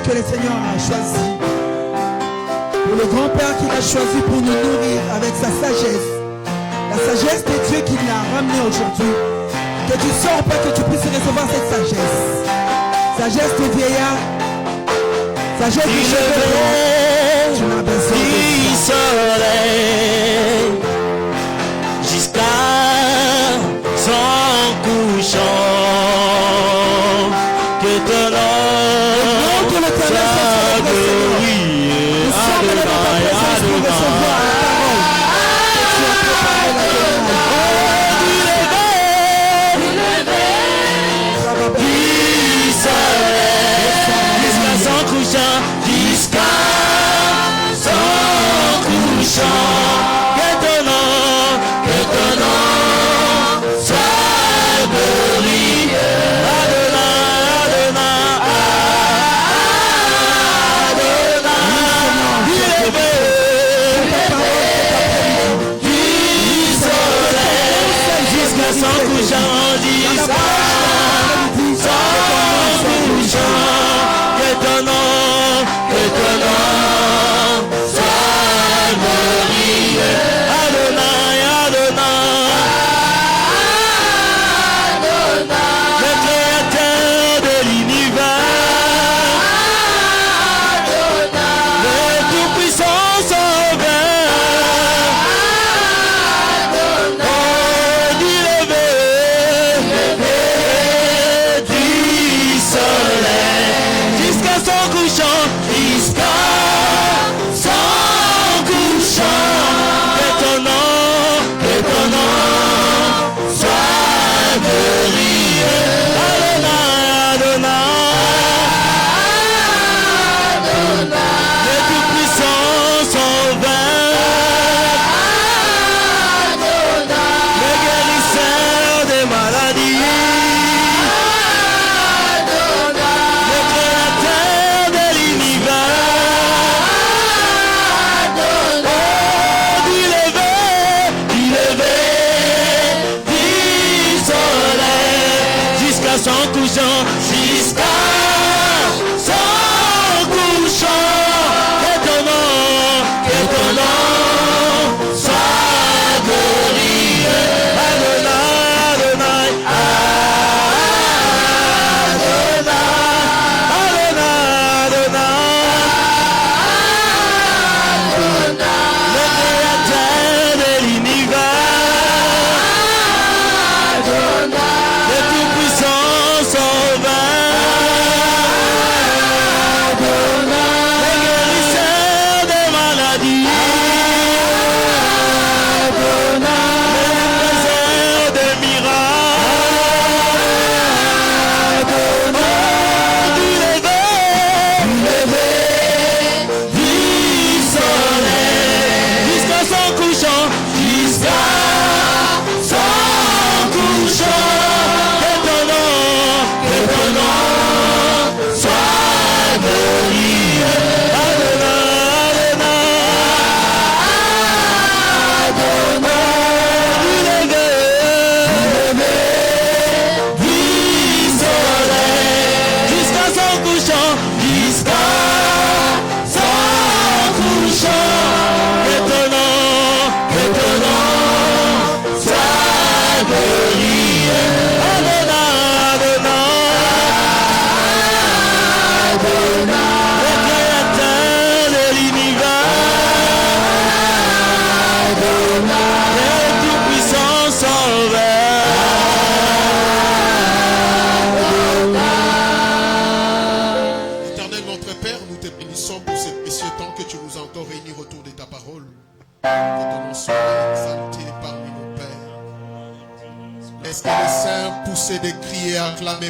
que le Seigneur a choisi. Pour le grand-père qu'il a choisi pour nous nourrir avec sa sagesse. La sagesse de Dieu qui l'a ramené aujourd'hui. Que tu sors pas, que tu puisses recevoir cette sagesse. Sagesse de vieillard. Sagesse de cheveux. Tu n'as besoin de ça. Jusqu'à son couchant. Que ton nom soit glorieux. Adonai, Adonai.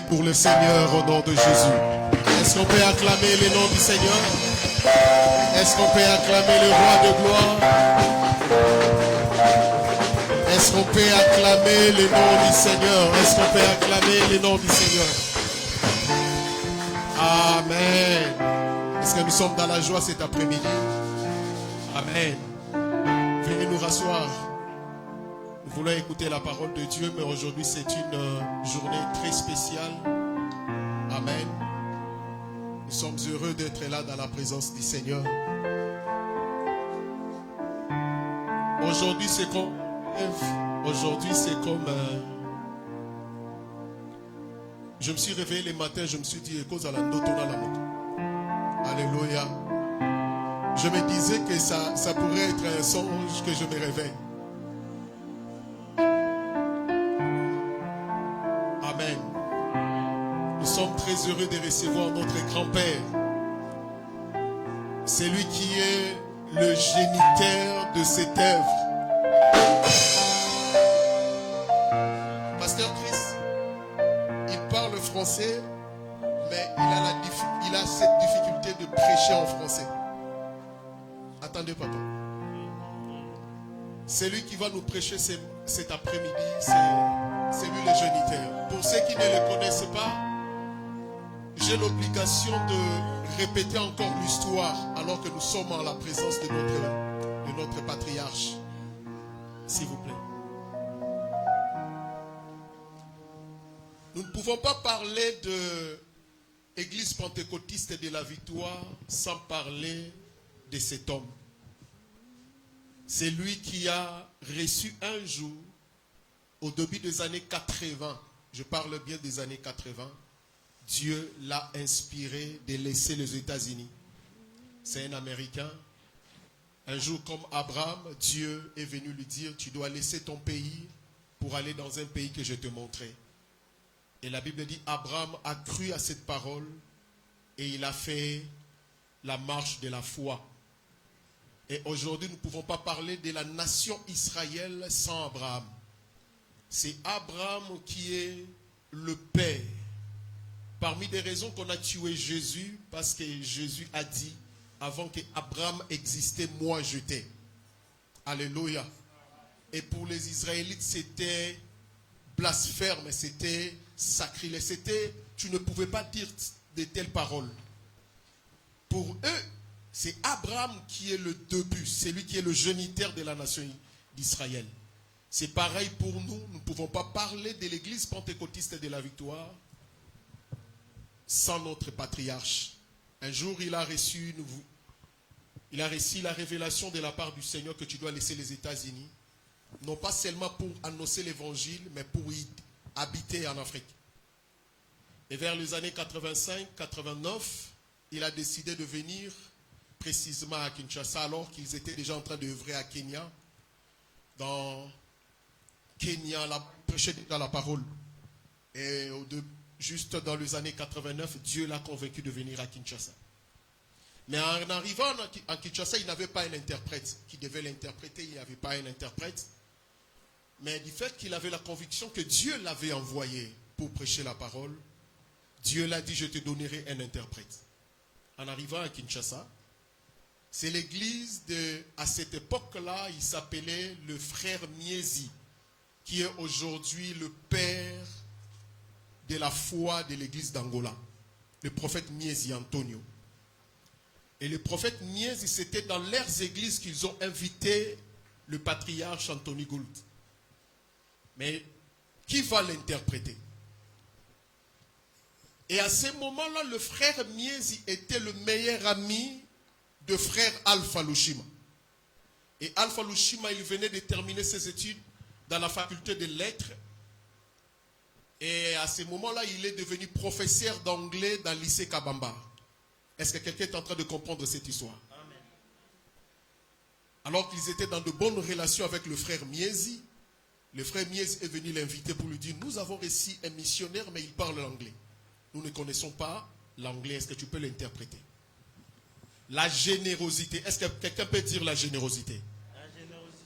Pour le Seigneur au nom de Jésus. Est-ce qu'on peut acclamer le nom du Seigneur? Est-ce qu'on peut acclamer le roi de gloire? Est-ce qu'on peut acclamer le nom du Seigneur? Est-ce qu'on peut acclamer le nom du Seigneur? Amen. Est-ce que nous sommes dans la joie cet après-midi? Amen. Venez nous rasseoir. Nous voulons écouter la parole de Dieu, mais aujourd'hui c'est une journée très spéciale. Amen. Nous sommes heureux d'être là dans la présence du Seigneur. Aujourd'hui, c'est comme... Aujourd'hui, c'est comme... Je me suis réveillé le matin, je me suis dit, cause à la notona la moto. Alléluia. Je me disais que ça pourrait être un songe que je me réveille. Amen. Nous sommes très heureux de recevoir notre grand-père. C'est lui qui est le géniteur de cette œuvre. Pasteur Chris, il parle français, mais il a cette difficulté de prêcher en français. Attendez, papa. C'est lui qui va nous prêcher cet après-midi. C'est lui le géniteur. Pour ceux qui ne le connaissent pas, j'ai l'obligation de répéter encore l'histoire alors que nous sommes en la présence de notre patriarche. S'il vous plaît. Nous ne pouvons pas parler de l'Église pentecôtiste de la victoire sans parler de cet homme. C'est lui qui a reçu un jour, au début des années 80, je parle bien des années 80, Dieu l'a inspiré de laisser les États-Unis. C'est un Américain. Un jour comme Abraham, Dieu est venu lui dire, tu dois laisser ton pays pour aller dans un pays que je te montrerai. Et la Bible dit, Abraham a cru à cette parole et il a fait la marche de la foi. Et aujourd'hui, nous ne pouvons pas parler de la nation Israël sans Abraham. C'est Abraham qui est le père. Parmi les raisons qu'on a tué Jésus, parce que Jésus a dit, avant qu'Abraham existait, moi j'étais. Alléluia. Et pour les Israélites, c'était blasphème, c'était sacrilège. C'était, tu ne pouvais pas dire de telles paroles. Pour eux, c'est Abraham qui est le début, c'est lui qui est le géniteur de la nation d'Israël. C'est pareil pour nous, nous ne pouvons pas parler de l'église pentecôtiste de la victoire sans notre patriarche. Un jour, il a reçu la révélation de la part du Seigneur que tu dois laisser les États-Unis, non pas seulement pour annoncer l'évangile, mais pour y habiter en Afrique. Et vers les années 85-89, il a décidé de venir précisément à Kinshasa, alors qu'ils étaient déjà en train d'œuvrer à Kenya. Dans Kenya, prêcher dans la parole. Et juste dans les années 89, Dieu l'a convaincu de venir à Kinshasa. Mais en arrivant à Kinshasa, il n'avait pas un interprète qui devait l'interpréter. Il n'y avait pas un interprète. Mais du fait qu'il avait la conviction que Dieu l'avait envoyé pour prêcher la parole, Dieu l'a dit, je te donnerai un interprète. En arrivant à Kinshasa, c'est l'église à cette époque-là, il s'appelait le frère Miezi, qui est aujourd'hui le père de la foi de l'église d'Angola, le prophète Miezi Antonio. Et le prophète Miezi, c'était dans leurs églises qu'ils ont invité le patriarche Anthony Gould. Mais qui va l'interpréter? Et à ce moment-là, le frère Miezi était le meilleur ami de frère Alpha Lushima. Et Alpha Lushima, il venait de terminer ses études dans la faculté des lettres. Et à ce moment-là, il est devenu professeur d'anglais dans le lycée Kabamba. Est-ce que quelqu'un est en train de comprendre cette histoire? Amen. Alors qu'ils étaient dans de bonnes relations avec le frère Miezi, le frère Miezi est venu l'inviter pour lui dire, nous avons reçu un missionnaire, mais il parle l'anglais. Nous ne connaissons pas l'anglais, est-ce que tu peux l'interpréter? La générosité. Est-ce que quelqu'un peut dire la générosité?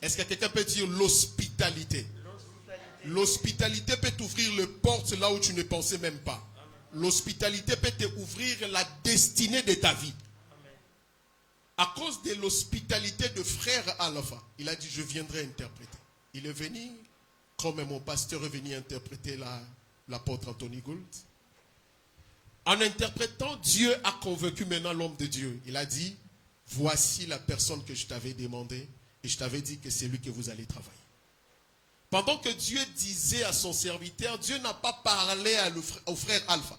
Est-ce que quelqu'un peut dire l'hospitalité? L'hospitalité peut t'ouvrir les portes là où tu ne pensais même pas. L'hospitalité peut t'ouvrir la destinée de ta vie. À cause de l'hospitalité de frère Alpha, il a dit, je viendrai interpréter. Il est venu, comme mon pasteur est venu interpréter l'apôtre Anthony Gould. En interprétant, Dieu a convaincu maintenant l'homme de Dieu. Il a dit, voici la personne que je t'avais demandé et je t'avais dit que c'est lui que vous allez travailler. Pendant que Dieu disait à son serviteur, Dieu n'a pas parlé au frère Alpha.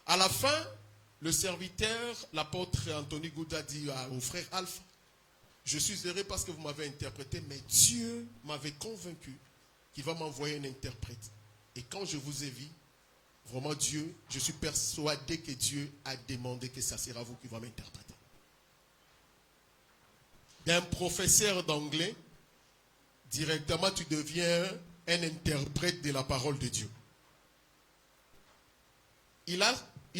À la fin, le serviteur, l'apôtre Anthony Gouda dit au frère Alpha, je suis heureux parce que vous m'avez interprété, mais Dieu m'avait convaincu qu'il va m'envoyer un interprète. Et quand je vous ai vu, vraiment Dieu, je suis persuadé que Dieu a demandé que ça sera vous qui va m'interpréter. D'un professeur d'anglais, directement tu deviens un interprète de la parole de Dieu. Il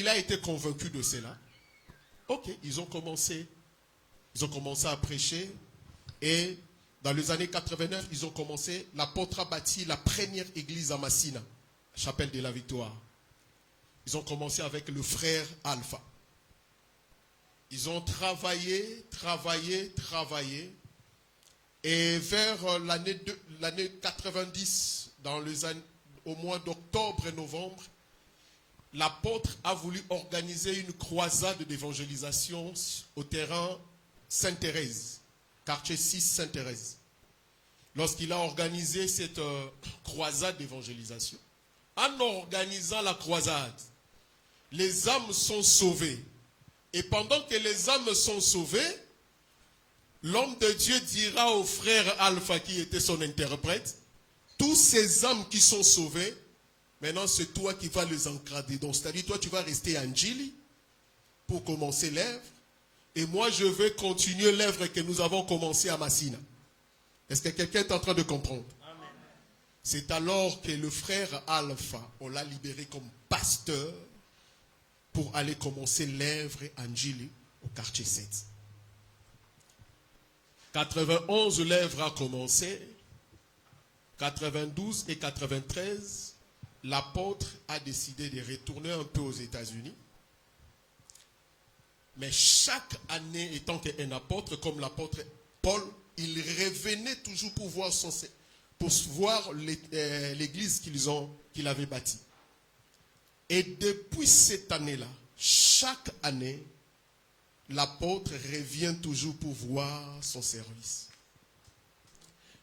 a été convaincu de cela. Ok, ils ont commencé à prêcher. Et dans les années 89, ils ont commencé. L'apôtre a bâti la première église à Massina, Chapelle de la Victoire. Ils ont commencé avec le frère Alpha. Ils ont travaillé. Et vers l'année 90, au mois d'octobre et novembre, l'apôtre a voulu organiser une croisade d'évangélisation au terrain Sainte-Thérèse, quartier 6 Sainte-Thérèse. Lorsqu'il a organisé cette croisade d'évangélisation, en organisant la croisade, les âmes sont sauvées. Et pendant que les âmes sont sauvées, l'homme de Dieu dira au frère Alpha, qui était son interprète, tous ces âmes qui sont sauvées, maintenant, c'est toi qui vas les encadrer. Donc, c'est-à-dire, toi, tu vas rester à Njili pour commencer l'œuvre. Et moi, je vais continuer l'œuvre que nous avons commencé à Massina. Est-ce que quelqu'un est en train de comprendre? Amen. C'est alors que le frère Alpha, on l'a libéré comme pasteur pour aller commencer l'œuvre à Njili au quartier 7. 91, l'œuvre a commencé. 92 et 93, l'apôtre a décidé de retourner un peu aux États-Unis. Mais chaque année, étant qu'un apôtre, comme l'apôtre Paul, il revenait toujours pour voir l'église qu'il avait bâtie. Et depuis cette année-là, chaque année, l'apôtre revient toujours pour voir son service.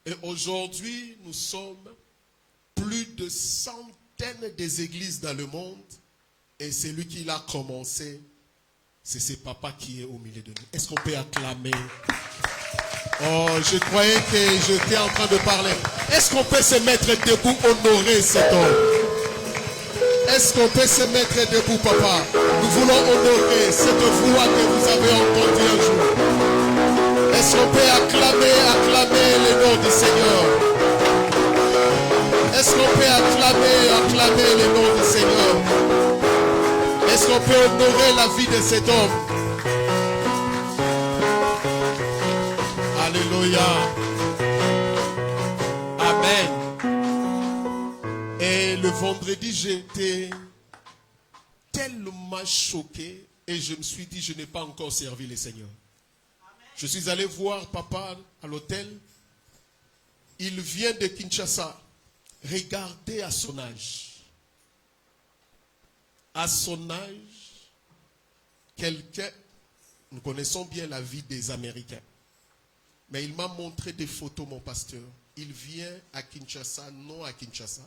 Et aujourd'hui, nous sommes plus de centaines des églises dans le monde. Et celui qui l'a commencé, c'est ce papa qui est au milieu de nous. Est-ce qu'on peut acclamer? Oh, je croyais que j'étais en train de parler. Est-ce qu'on peut se mettre debout, honorer cet homme? Est-ce qu'on peut se mettre debout, papa? Nous voulons honorer cette voix que vous avez entendue un jour. Est-ce qu'on peut acclamer le nom du Seigneur? Est-ce qu'on peut acclamer le nom du Seigneur? Est-ce qu'on peut honorer la vie de cet homme? Alléluia. Amen. Et le vendredi, j'étais tellement choqué et je me suis dit, je n'ai pas encore servi le Seigneur. Je suis allé voir papa à l'hôtel. Il vient de Kinshasa. Regardez à son âge. À son âge, quelqu'un, nous connaissons bien la vie des Américains. Mais il m'a montré des photos, mon pasteur. Il vient à Kinshasa, non à Kinshasa,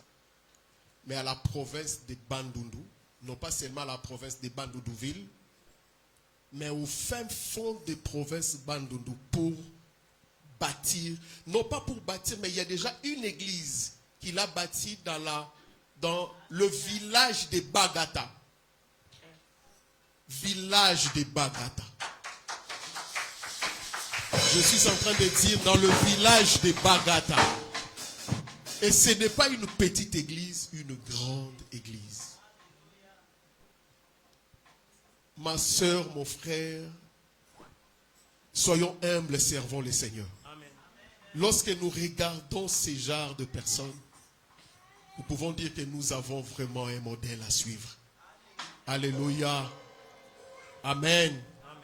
mais à la province de Bandundu. Non pas seulement à la province de Bandundu-Ville, mais au fin fond des provinces Bandundu pour bâtir. Non pas pour bâtir, mais il y a déjà une église qu'il a bâtie dans le village de Bagata. Village de Bagata. Je suis en train de dire dans le village de Bagata. Et ce n'est pas une petite église, une grande église. Ma soeur, mon frère, soyons humbles, servons le Seigneur. Amen. Lorsque nous regardons ces genres de personnes, nous pouvons dire que nous avons vraiment un modèle à suivre. Alléluia. Amen. Amen.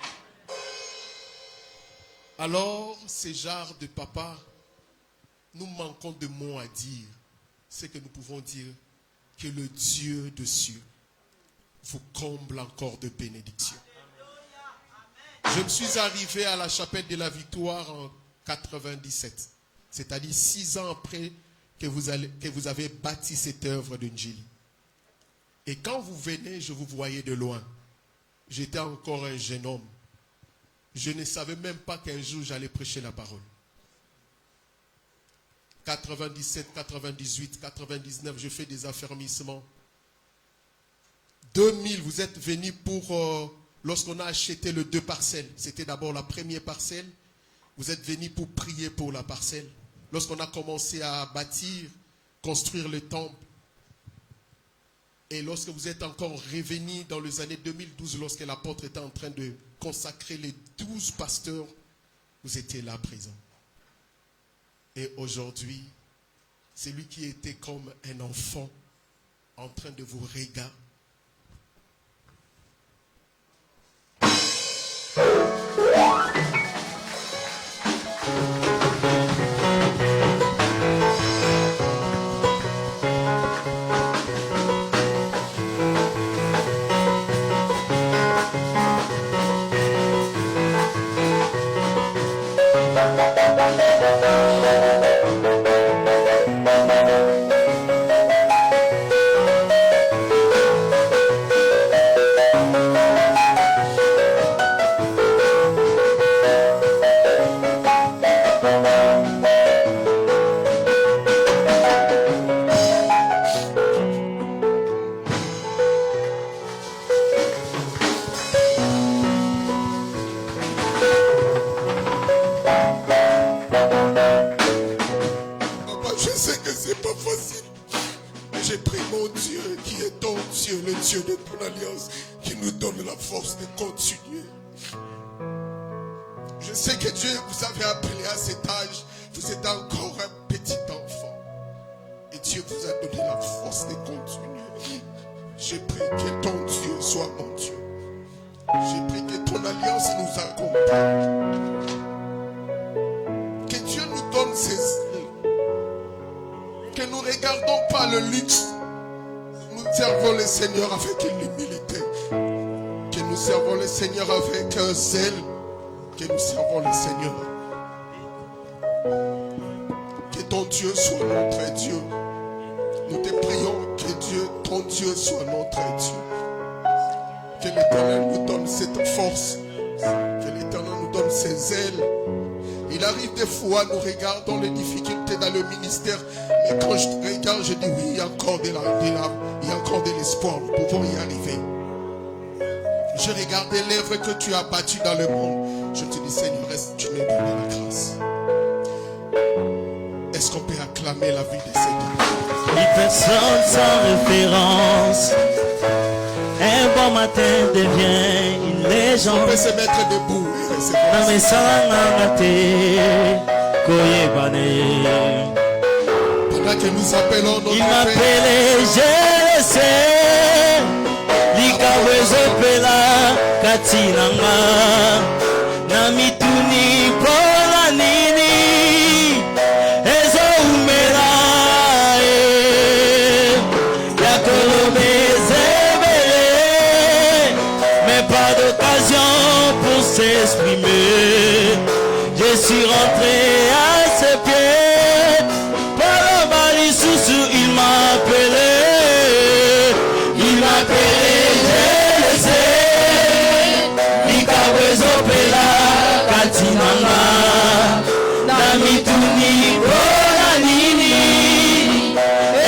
Alors, ces genres de papas, nous manquons de mots à dire. C'est que nous pouvons dire que le Dieu de cieux vous comble encore de bénédictions. Je me suis arrivé à la chapelle de la Victoire en 97. C'est-à-dire 6 ans après que vous avez bâti cette œuvre de Njili. Et quand vous venez, je vous voyais de loin. j'étais encore un jeune homme. Je ne savais même pas qu'un jour j'allais prêcher la parole. 97, 98, 99, je fais des affermissements. 2000, vous êtes venus pour, lorsqu'on a acheté les 2 parcelles, c'était d'abord la première parcelle, vous êtes venus pour prier pour la parcelle. Lorsqu'on a commencé à bâtir, construire le temple, et lorsque vous êtes encore revenus dans les années 2012, lorsque l'apôtre était en train de consacrer les 12 pasteurs, vous étiez là présents. Et aujourd'hui, c'est lui qui était comme un enfant en train de vous regarder. Je sais que Dieu vous avait appelé à cet âge. Vous êtes encore un petit enfant. Et Dieu vous a donné la force de continuer. Je prie que ton Dieu soit mon Dieu. Je prie que ton alliance nous accompagne. Que Dieu nous donne ses ailes. Que nous ne regardons pas le luxe. Nous servons le Seigneur avec l'humilité. Que nous servons le Seigneur avec un zèle. Que nous servons le Seigneur. Que ton Dieu soit notre Dieu. Nous te prions que Dieu, ton Dieu soit notre Dieu. Que l'Éternel nous donne cette force. Que l'Éternel nous donne ses ailes. Il arrive des fois, nous regardons les difficultés dans le ministère. Mais quand je regarde, je dis oui, il y a encore il y a encore de l'espoir. Nous pouvons y arriver. Je regarde les lèvres que tu as battues dans le monde. Je te dis, Seigneur, tu me donnes la grâce. Est-ce qu'on peut acclamer la vie de Seigneur? Une personne sans référence, un bon matin devient une légende. On peut se mettre debout et recevoir. Pendant que nous appelons notre il m'appelait, je le sais. Likawezopela katinanga namituni pola nini ezo umela yakolobezebele mais pas d'occasion pour s'exprimer. Je suis rentré à ses pieds par le bali sous il m'a appelé. Il m'a appelé. Namituni pola nini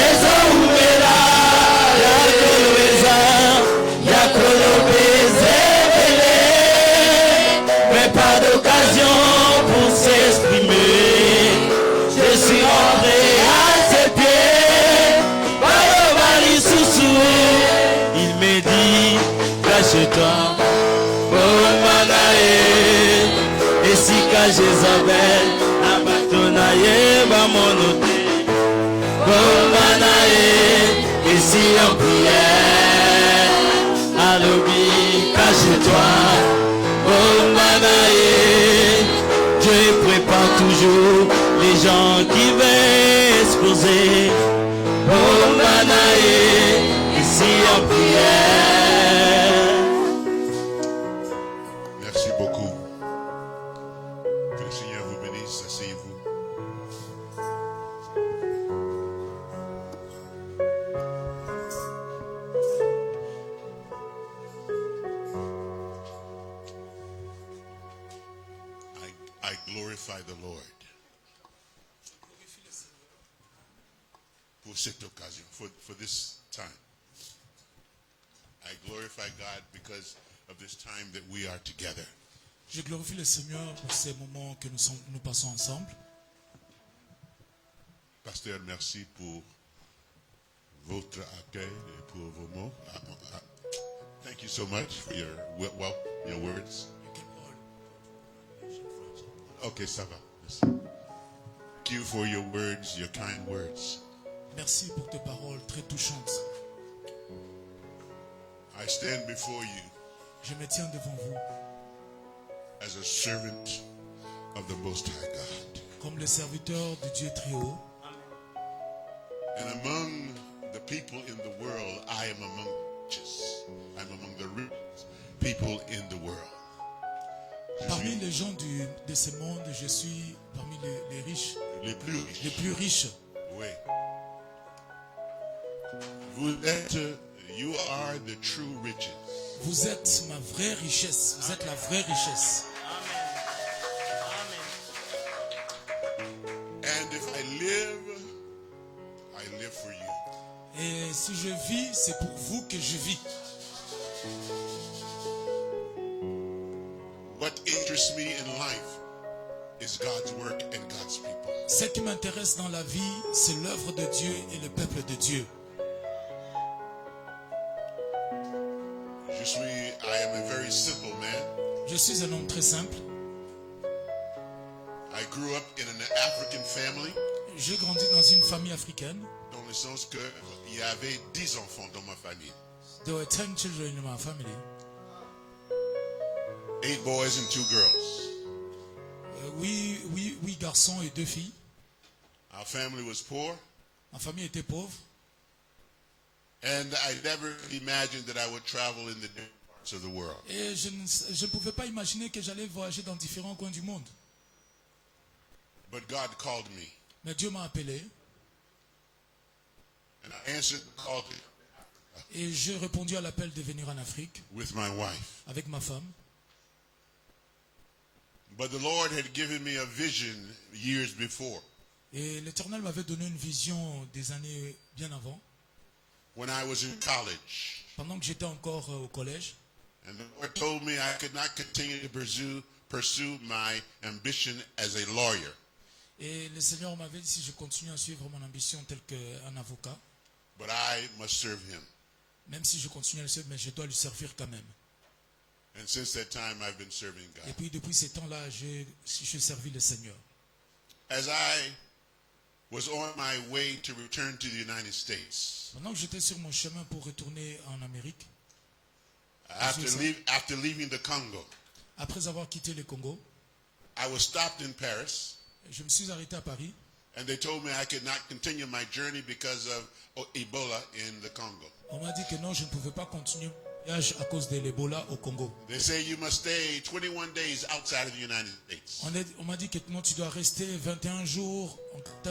ezo umela yakolobezebele mais pas d'occasion pour s'exprimer. Je suis rentré à ses pieds par le bali sous il me dit cache-toi esika Jézabel na bato na ye bamonote bomba na ye esi en prière alobi cache-toi bomba na ye. Dieu prépare toujours les gens qui veulent exploser bomba na ye esi en prière. Merci beaucoup. Que le Seigneur vous bénisse. Asseyez-vous. I glorify the Lord pour cette occasion, for this time. I glorify God because of this time that we are together. Je glorifie le Seigneur pour ces moments que nous passons ensemble. Pasteur, merci pour votre accueil et pour vos mots. Thank you so much for your words. Okay, ça va. Merci. Thank you for your words, your kind words. Merci pour tes paroles très touchantes. I stand before you Je me tiens devant vous as a servant of the Most High God. comme le serviteur de Dieu très haut. And among the people in the world, I am among the richest. I'm among the richest people in the world. Parmi les gens de ce monde, je suis parmi les riches, Les plus riches. les plus riches. Oui. You are the true riches. Vous êtes ma vraie richesse. Vous êtes la vraie richesse. And if I live for you. Et si je vis, c'est pour vous que je vis. What interests me in life is God's work and God's people. Ce qui m'intéresse dans la vie, c'est l'œuvre de Dieu et le peuple de Dieu. I am a very simple man. Je suis un homme très simple. I grew up in an African family. J'ai grandi dans une famille africaine. Dans le sens qu'il y avait 10 enfants dans ma famille. There were 10 children in my family. 8 boys and 2 girls. Oui, garçons et 2 filles. Our family was poor. Ma famille était pauvre. And I never imagined that I would travel in the different parts of the world. Et je ne pouvais pas imaginer que j'allais voyager dans différents coins du monde. But God called me. Mais Dieu m'a appelé. And I answered the call Et j'ai répondu à l'appel de venir en Afrique with my wife. avec ma femme. But the Lord had given me a vision years before. Et l'Éternel m'avait donné une vision des années bien avant, When I was in college. pendant que j'étais encore au collège. And the Lord told me I could not continue to pursue my ambition as a lawyer. Et le Seigneur m'avait dit si je continue à suivre mon ambition tel qu'un avocat, But I must serve him. même si je continue à le suivre, mais je dois lui servir quand même. And since that time, I've been serving Et God. puis depuis ces temps-là, j'ai servi le Seigneur. As I was on my way to return to the United States, Pendant que j'étais sur mon chemin pour retourner en Amérique, after leaving the Congo, après avoir quitté le Congo, I was stopped in Paris, je me suis arrêté à Paris. and they told me I could not continue my journey because of Ebola in the Congo. On m'a dit que non, je ne pouvais pas continuer mon voyage à cause de l'Ebola au Congo. They say you must stay 21 days outside of the United States. On m'a dit que non, tu dois rester 21 jours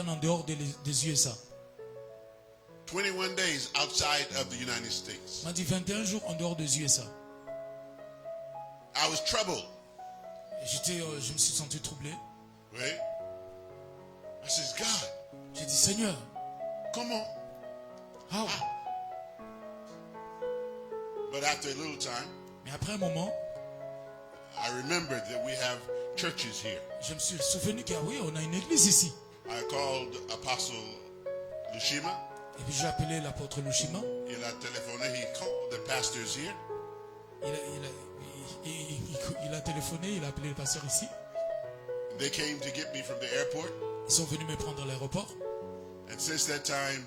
en dehors des USA. 21 days outside of the United States. On m'a dit 21 jours en dehors des USA. I was troubled. Je me suis senti troublé. Right? I says, God, J'ai dit, Seigneur, comment? how? But after a little time, Mais après un moment, I remembered that we have churches here. je me suis souvenu qu'on a une église ici. I called Apostle Lushima. Et puis j'ai appelé l'apôtre Lushima. Il a téléphoné. He called the pastors here. Il a téléphoné, il a appelé le pasteur ici. They came to get me from the airport. Ils sont venus me prendre à l'aéroport. And since that time,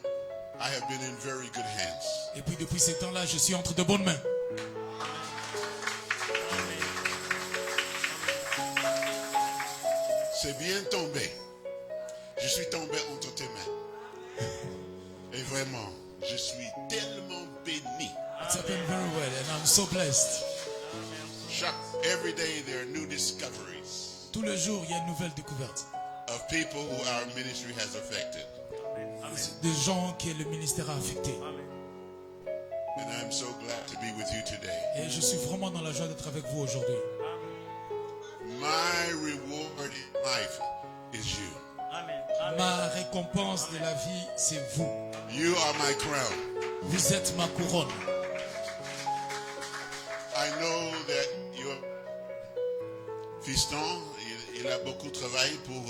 I have been in very good hands. Et puis depuis ces temps-là, je suis entre de bonnes mains. C'est bien tombé. Je suis tombé entre tes mains. Et vraiment, je suis tellement béni. It's happened very well and I'm so blessed. Every day there are new discoveries Tous les jours, il y a une nouvelle découverte. of people who our ministry has affected. Des gens que le ministère a affectés. And I'm so glad to be with you today. Et je suis vraiment dans la joie d'être avec vous aujourd'hui. My reward in life is you. Amen. Amen. Ma récompense de la vie, c'est vous. You are my crown. Vous êtes ma couronne. I know that your fiston, il a beaucoup travaillé pour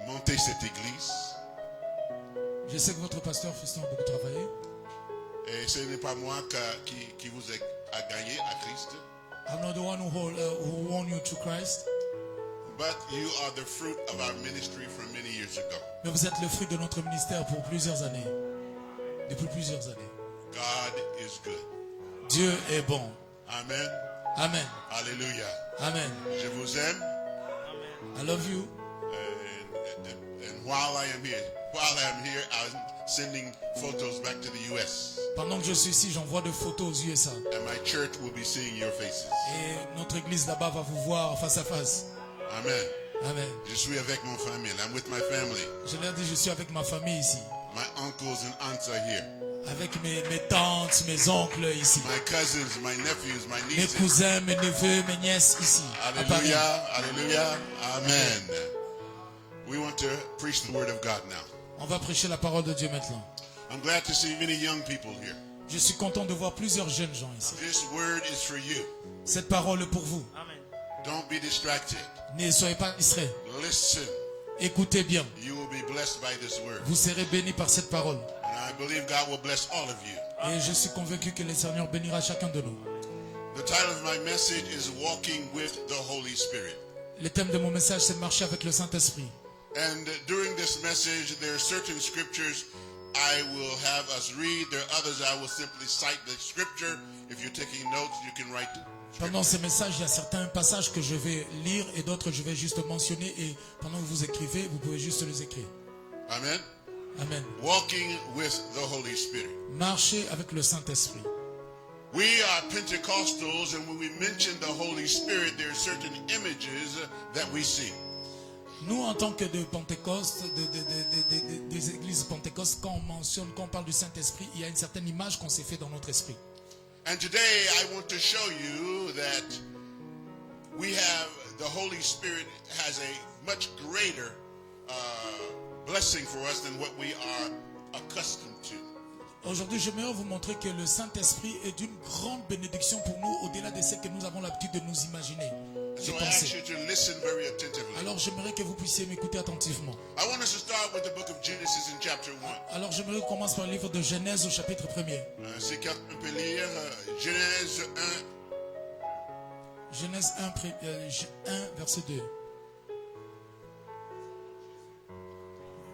monter cette église. Je sais que votre pasteur Fiston a beaucoup travaillé. Et ce n'est pas moi qui vous a gagné à Christ. I'm not the one who won you to Christ. But you are the fruit of our ministry from many years ago. Mais vous êtes le fruit de notre ministère pour plusieurs années. Depuis plusieurs années. God is good. Dieu est bon. Amen. Amen. Hallelujah. Amen. Je vous aime. I love you. And while I am here, I'm sending photos back to the U.S. Pendant que je suis ici, j'envoie des photos aux USA. And my church will be seeing your faces. Et notre église là-bas va vous voir face à face. Amen. Amen. Je suis avec mon famille. I'm with my family. Je leur dis, je suis avec ma famille ici. My uncles and aunts are here. Avec mes tantes, mes oncles ici. My cousins, my nephews, my Mes nieces. cousins, mes neveux, mes nièces ici. À Paris. Hallelujah. Hallelujah. Amen. We want to preach the word of God now. On va prêcher la parole de Dieu maintenant. I'm glad to see many young people here. Je suis content de voir plusieurs jeunes gens ici. This word is for you. Cette parole est pour vous. Amen. Don't be distracted. Ne soyez pas distraits. Listen. Écoutez bien. You will be blessed by this word. Vous serez bénis par cette parole. And I believe God will bless all of you. Et je suis convaincu que le Seigneur bénira chacun de nous. The title of my message is Walking with the Holy Spirit. Le thème de mon message, c'est marcher avec le Saint-Esprit. And during this message, there are certain scriptures I will have us read. There are others I will simply cite the scripture. If you're taking notes, you can write. Pendant ce message, il y a certains passages que je vais lire et d'autres je vais juste mentionner. Et pendant que vous écrivez, vous pouvez juste les écrire. Amen. Amen. Walking with the Holy Spirit. Marcher avec le Saint-Esprit. We are Pentecostals, and when we mention the Holy Spirit, there are certain images that we see. Nous, en tant que de Pentecôte, des églises Pentecôte, quand on parle du Saint-Esprit, il y a une certaine image qu'on s'est fait dans notre esprit. And today I want to show you that the Holy Spirit has a much greater blessing for us than what we are accustomed to. Aujourd'hui, j'aimerais vous montrer que le Saint-Esprit est d'une grande bénédiction pour nous, au-delà de ce que nous avons l'habitude de nous imaginer. So I ask you to listen very attentively. Alors j'aimerais que vous puissiez m'écouter attentivement. I want us to start with the book of Genesis in chapter 1. Alors j'aimerais qu'on commence par le livre de Genèse au chapitre 1er. Si quelqu'un peut lire Genèse 1. Genèse 1, verset 2.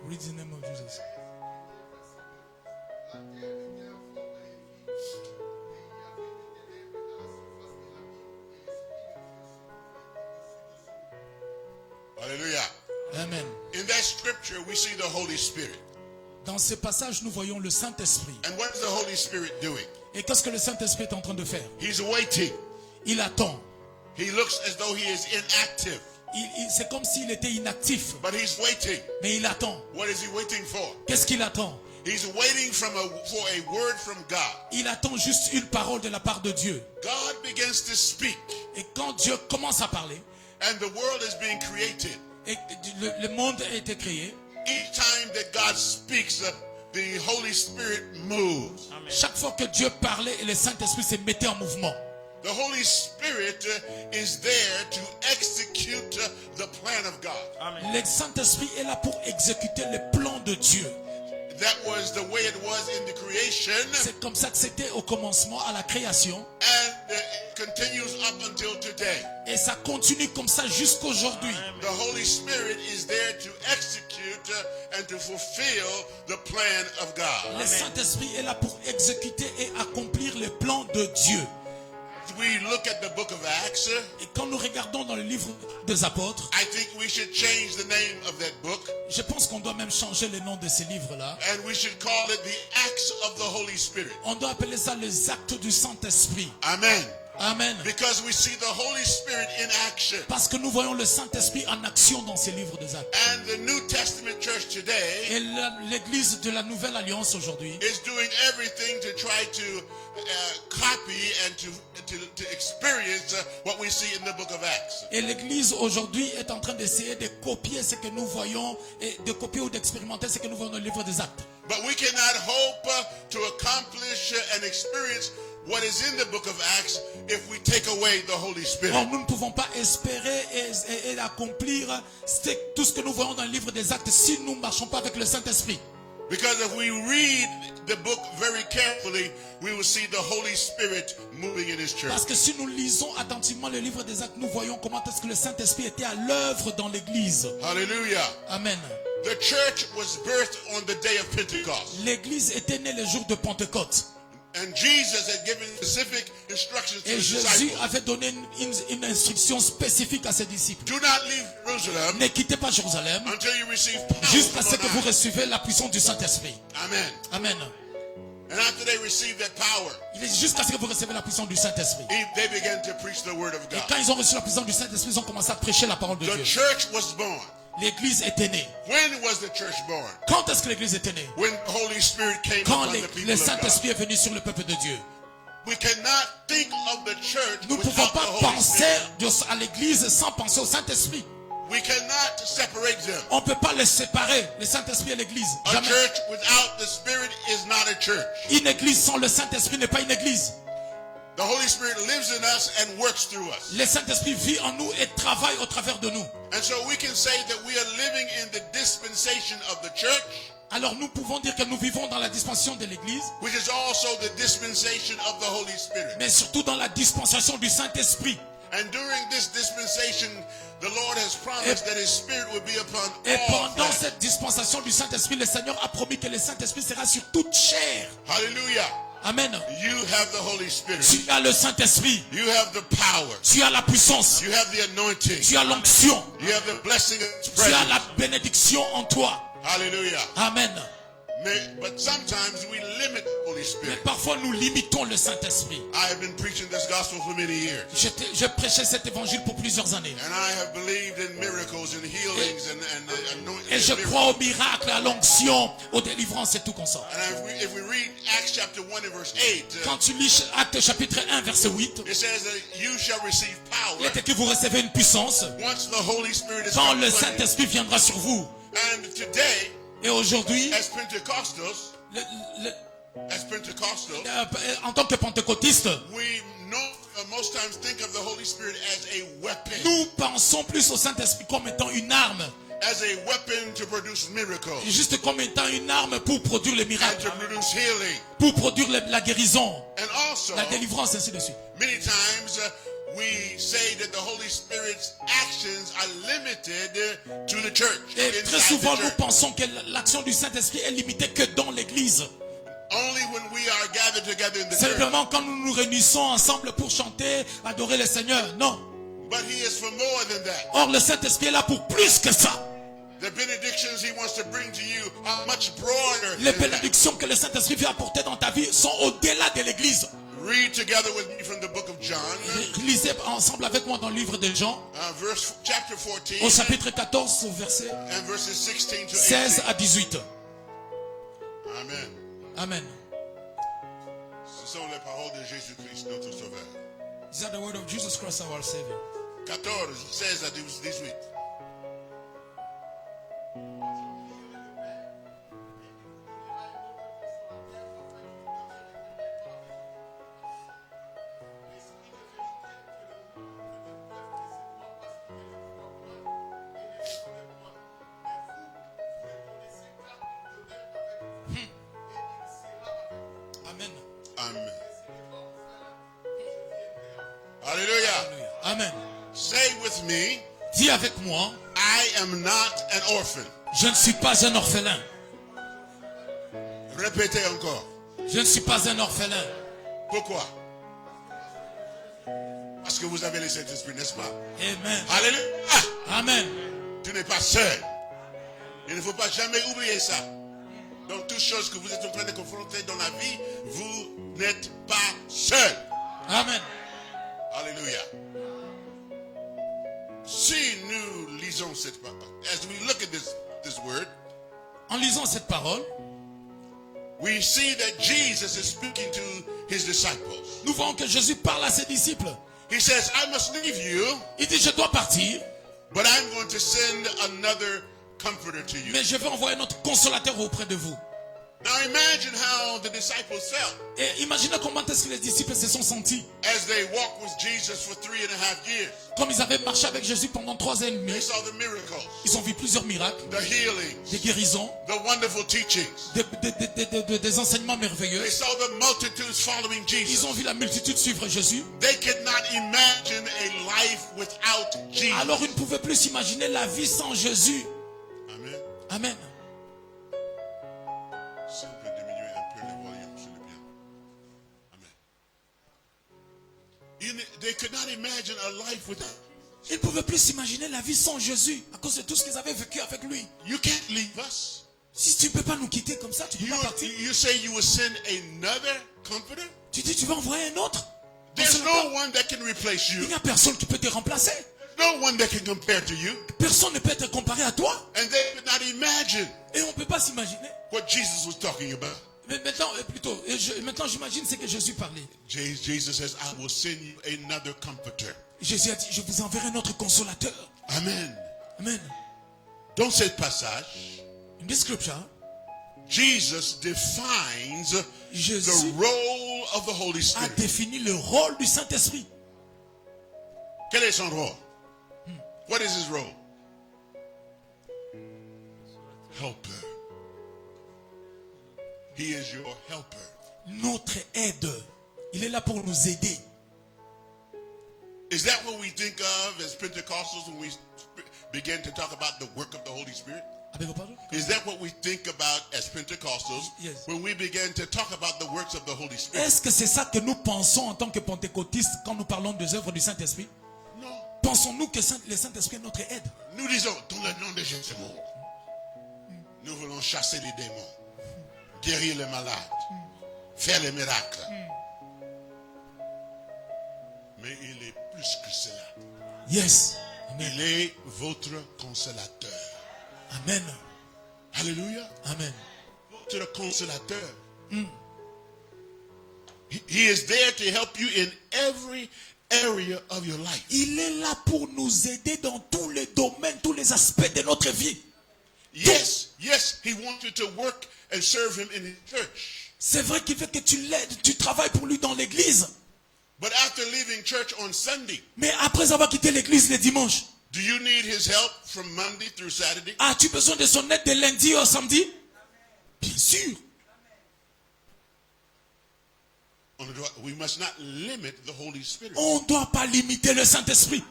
Read the name of Jesus. Hallelujah. Amen. In that scripture, we see the Holy Spirit. Dans ce passage, nous voyons le Saint-Esprit. And what is the Holy Spirit doing? Et qu'est-ce que le Saint-Esprit est en train de faire? He's waiting. Il attend. He looks as though he is inactive, C'est comme s'il était inactif. but he's waiting. Mais il attend. What is he waiting for? Qu'est-ce qu'il attend? He's waiting for a word from God. Il attend juste une parole de la part de Dieu. God begins to speak, Et quand Dieu commence à parler, and the world is being created. et le monde a été créé, Each time that God speaks, the Holy Spirit moves. chaque fois que Dieu parlait, le Saint-Esprit se mettait en mouvement. The Holy Spirit is there to execute the plan of God. Le Saint-Esprit est là pour exécuter le plan de Dieu. That was the way it was in the creation, C'est comme ça que c'était au commencement, à la création. and it continues up until today. Et ça continue comme ça jusqu'aujourd'hui. The Holy Spirit is there to execute and to fulfill the plan of God. Le Saint-Esprit est là pour exécuter et accomplir le plan de Dieu. We look at the book of Acts. Et quand nous regardons dans le livre des apôtres, I think we should change the name of that book, je pense qu'on doit même changer le nom de ces livres-là. and we should call it the Acts of the Holy Spirit. On doit appeler ça les actes du Saint-Esprit. Amen. Amen. Because we see the Holy Spirit in action. Parce que nous voyons le Saint-Esprit en action dans ces livres des actes. And the New Testament church today Et l'église de la Nouvelle Alliance aujourd'hui is doing everything to try to copy and to experience what we see in the book of Acts. et l'église aujourd'hui est en train d'essayer de copier ce que nous voyons et de copier ou d'expérimenter ce que nous voyons dans le livre des actes. But we cannot hope to accomplish and experience what is in the book of Acts if we take away the Holy Spirit. Or, nous ne pouvons pas espérer et accomplir tout ce que nous voyons dans le livre des actes si nous ne marchons pas avec le Saint-Esprit. Because if we read the book very carefully, we will see the Holy Spirit moving in His church. Parce que si nous lisons attentivement le livre des actes, nous voyons comment est-ce que le Saint-Esprit était à l'œuvre dans l'église. Hallelujah. Amen. The church was birthed on the day of Pentecost. L'église était née le jour de Pentecôte. And Jesus had given specific instructions to Et His Jésus disciples. avait donné une instruction spécifique à ses disciples. Do not leave Jerusalem Ne quittez pas Jérusalem until you receive power jusqu'à ce from que vous on high. recevez la puissance du Saint-Esprit. Amen. Amen. And after they received that power, Jusqu'à ce que vous recevez la puissance du Saint-Esprit. they began to preach the word of Et God. quand ils ont reçu la puissance du Saint-Esprit, ils ont commencé à prêcher la parole de The Dieu. church was born. L'église était née. When was the church born? Quand est-ce que l'église était née? When the Holy Spirit came Quand upon the people le of God. Saint-Esprit est venu sur le peuple de Dieu. We cannot think of the church Nous ne pouvons without the pas Holy penser Spirit. à l'église sans penser au Saint-Esprit. We cannot separate them. On ne peut pas les séparer, le Saint-Esprit et l'église. A Jamais. church without the Spirit is not a church. Une église sans le Saint-Esprit n'est pas une église. The Holy Spirit lives in us and works through us. Le Saint-Esprit vit en nous et travaille au travers de nous. And so we can say that we are living in the dispensation of the church, Alors nous pouvons dire que nous vivons dans la dispensation de l'église, which is also the dispensation of the Holy Spirit. mais surtout dans la dispensation du Saint-Esprit. And during this dispensation, the Lord has promised that His Spirit will be upon Et all pendant flesh. cette dispensation du Saint-Esprit, le Seigneur a promis que le Saint-Esprit sera sur toute chair. Hallelujah. Amen. You have the Holy Spirit. Tu as le Saint-Esprit, You have the power. tu as la puissance, You have the anointing. tu as l'onction, You have the blessing of His tu as presence. la bénédiction en toi. Hallelujah. Amen. But sometimes we limit the Holy Mais Spirit. parfois nous limitons le Saint-Esprit. I have been preaching this gospel for many years. Je prêchais cet évangile pour plusieurs années. And I have believed in miracles and healings and anointings. Et je crois aux miracles, à l'onction, aux délivrances et tout comme ça. And if we read Acts chapter 1 and verse 8, Quand tu lis Actes chapitre 1 verset 8, it says that you shall receive il est power écrit que vous recevez une puissance once the Holy Spirit is quand come le upon you. Saint-Esprit viendra sur vous. And today, Et aujourd'hui, as Pentecostals, le- en tant que pentecôtistes, we most times think of the Holy Spirit as a weapon. nous pensons plus au Saint-Esprit comme étant une arme. As a weapon to produce miracles Juste comme étant une arme pour produire les and miracles, to produce healing. pour produire la guérison, And also, la délivrance, ainsi de suite. many times we say that the Holy Spirit's actions are limited to the church. Et très inside souvent, the nous church. pensons que l'action du Saint-Esprit est limitée que dans l'église. Only when we are gathered together in the church. Simplement quand nous nous réunissons ensemble pour chanter, adorer le Seigneur. Non. But He is for more than that. Or, le Saint-Esprit est là pour plus que ça. The benedictions He wants to bring to you are much broader Les than that. bénédictions que le Saint-Esprit vient apporter dans ta vie sont au-delà de l'église. Read together with me from the book of John, Lisez ensemble avec moi dans le livre de Jean, chapter au 14, chapitre 14, verset and verses 16 to 16 18. à 18. Amen. Amen. Ce sont les paroles de Jésus-Christ, notre Sauveur. These are the word of Jesus Christ our Savior. 14, 16 à 18. Amen. Amen. Hallelujah. Amen. Say with me, Dis avec moi, I am not an orphan. je ne suis pas un orphelin. Répétez encore. Je ne suis pas un orphelin. Pourquoi? Parce que vous avez le Saint-Esprit, n'est-ce pas? Amen. Alléluia. Amen. Tu n'es pas seul. Il ne faut pas jamais oublier ça. Dans toutes choses que vous êtes en train de confronter dans la vie, vous n'êtes pas seul. Amen. Hallelujah. Si nous lisons cette parole, as we look at this word, En lisant cette parole, we see that Jesus is speaking to his disciples. nous voyons que Jésus parle à ses disciples. He says, I must leave you, Il dit, je dois partir, but I'm going to send another comforter to you. mais je vais envoyer notre consolateur auprès de vous. Now imagine how the disciples felt Et imaginez comment est-ce que les disciples se sont sentis. as they walked with Jesus for 3.5 years. Comme ils avaient marché avec Jésus pendant 3 ans et They demi, saw the miracles, ils ont vu plusieurs miracles, the healings, des guérisons, the wonderful teachings. des enseignements merveilleux. They saw the multitudes following Ils Jesus. ont vu la multitude suivre Jésus. They could not imagine a life without Jesus. Alors ils ne pouvaient plus s'imaginer la vie sans Jésus. Amen. Amen. Si on peut diminuer un peu le volume sur le piano. Amen. They could not imagine a life without. Ils ne pouvaient plus s'imaginer la vie sans Jésus à cause de tout ce qu'ils avaient vécu avec lui. You can't leave us. Si tu ne peux pas nous quitter comme ça, tu ne peux pas partir. You say you will send another comforter? Tu dis tu vas envoyer un autre. There's Consolateur. no one that can replace Il you. n'y a personne qui peut te remplacer. No one that can compare to you. Personne ne peut être comparé à toi. And they could not imagine Et on ne peut pas s'imaginer. what Jesus was talking about. Mais maintenant, maintenant j'imagine ce que Jésus parlait. Jesus says, I will send you another comforter. Jésus a dit, je vous enverrai notre consolateur. Amen. Amen. Dans ce passage, In this scripture, Jesus defines Jésus the role of the Holy a Spirit. défini le rôle du Saint-Esprit. Quel est son rôle? What is his role? Helper. He is your helper. Notre aide. Il est là pour nous aider. Is that what we think of as Pentecostals when we begin to talk about the work of the Holy Spirit? Avec vos pardons? Is that what we think about as Pentecostals Yes. when we begin to talk about the works of the Holy Spirit? Est-ce que c'est ça que nous pensons en tant que pentecôtistes quand nous parlons des œuvres du Saint-Esprit? Non. Pensons-nous que le Saint-Esprit est notre aide? Nous disons, dans le nom de Jésus, nous voulons chasser les démons, guérir les malades, faire les miracles. Mais il est plus que cela. Yes. Amen. Il est votre consolateur. Amen. Alléluia. Amen. Votre consolateur. He is there to help you in every area of your life. Il est là pour nous aider dans tous les domaines, tous les aspects de notre vie. Yes, he wants you to work and serve him in his church. C'est vrai qu'il veut que tu l'aides, tu travailles pour lui dans l'église. But after leaving church on Sunday, Mais après avoir quitté l'église les dimanches, do you need his help from Monday through Saturday? as-tu besoin de son aide de lundi au samedi? Bien sûr. We must not limit the Holy Spirit. On ne doit pas limiter le Saint-Esprit.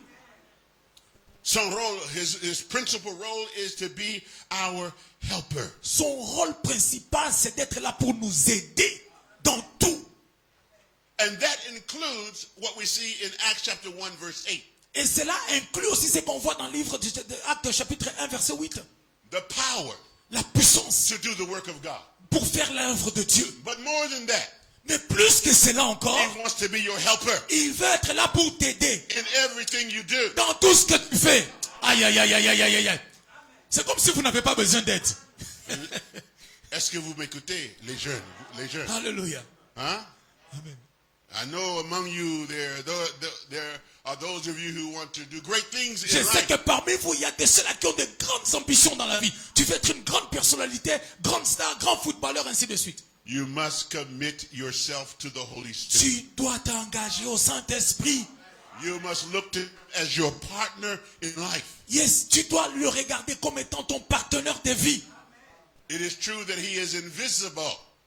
Son role, his principal role is to be our helper. Son rôle principal, c'est d'être là pour nous aider dans tout. And that includes what we see in Acts chapter 1 verse 8. Et cela inclut aussi ce qu'on voit dans le livre d'Actes chapitre 1 verset 8. The power La puissance to do the work of God. pour faire l'œuvre de Dieu. But more than that, Mais plus que cela encore, he wants to be your helper il veut être là pour t'aider in everything you do. dans tout ce que tu fais. Aïe, aïe, aïe, aïe, aïe, aïe, aïe. C'est comme si vous n'avez pas besoin d'aide. Est-ce que vous m'écoutez, les jeunes? Les jeunes. Alléluia. Hein? Amen. I know among you there are those of you who want to do great things Je in sais life. que parmi vous, il y a de ceux-là qui ont de grandes ambitions dans la vie. Tu veux être une grande personnalité, grande star, grand footballeur, ainsi de suite. You must commit yourself to the Holy Spirit. Tu dois t'engager au Saint-Esprit. You must look to him as your partner in life. Yes, tu dois le regarder comme étant ton partenaire de vie. It is true that he is invisible,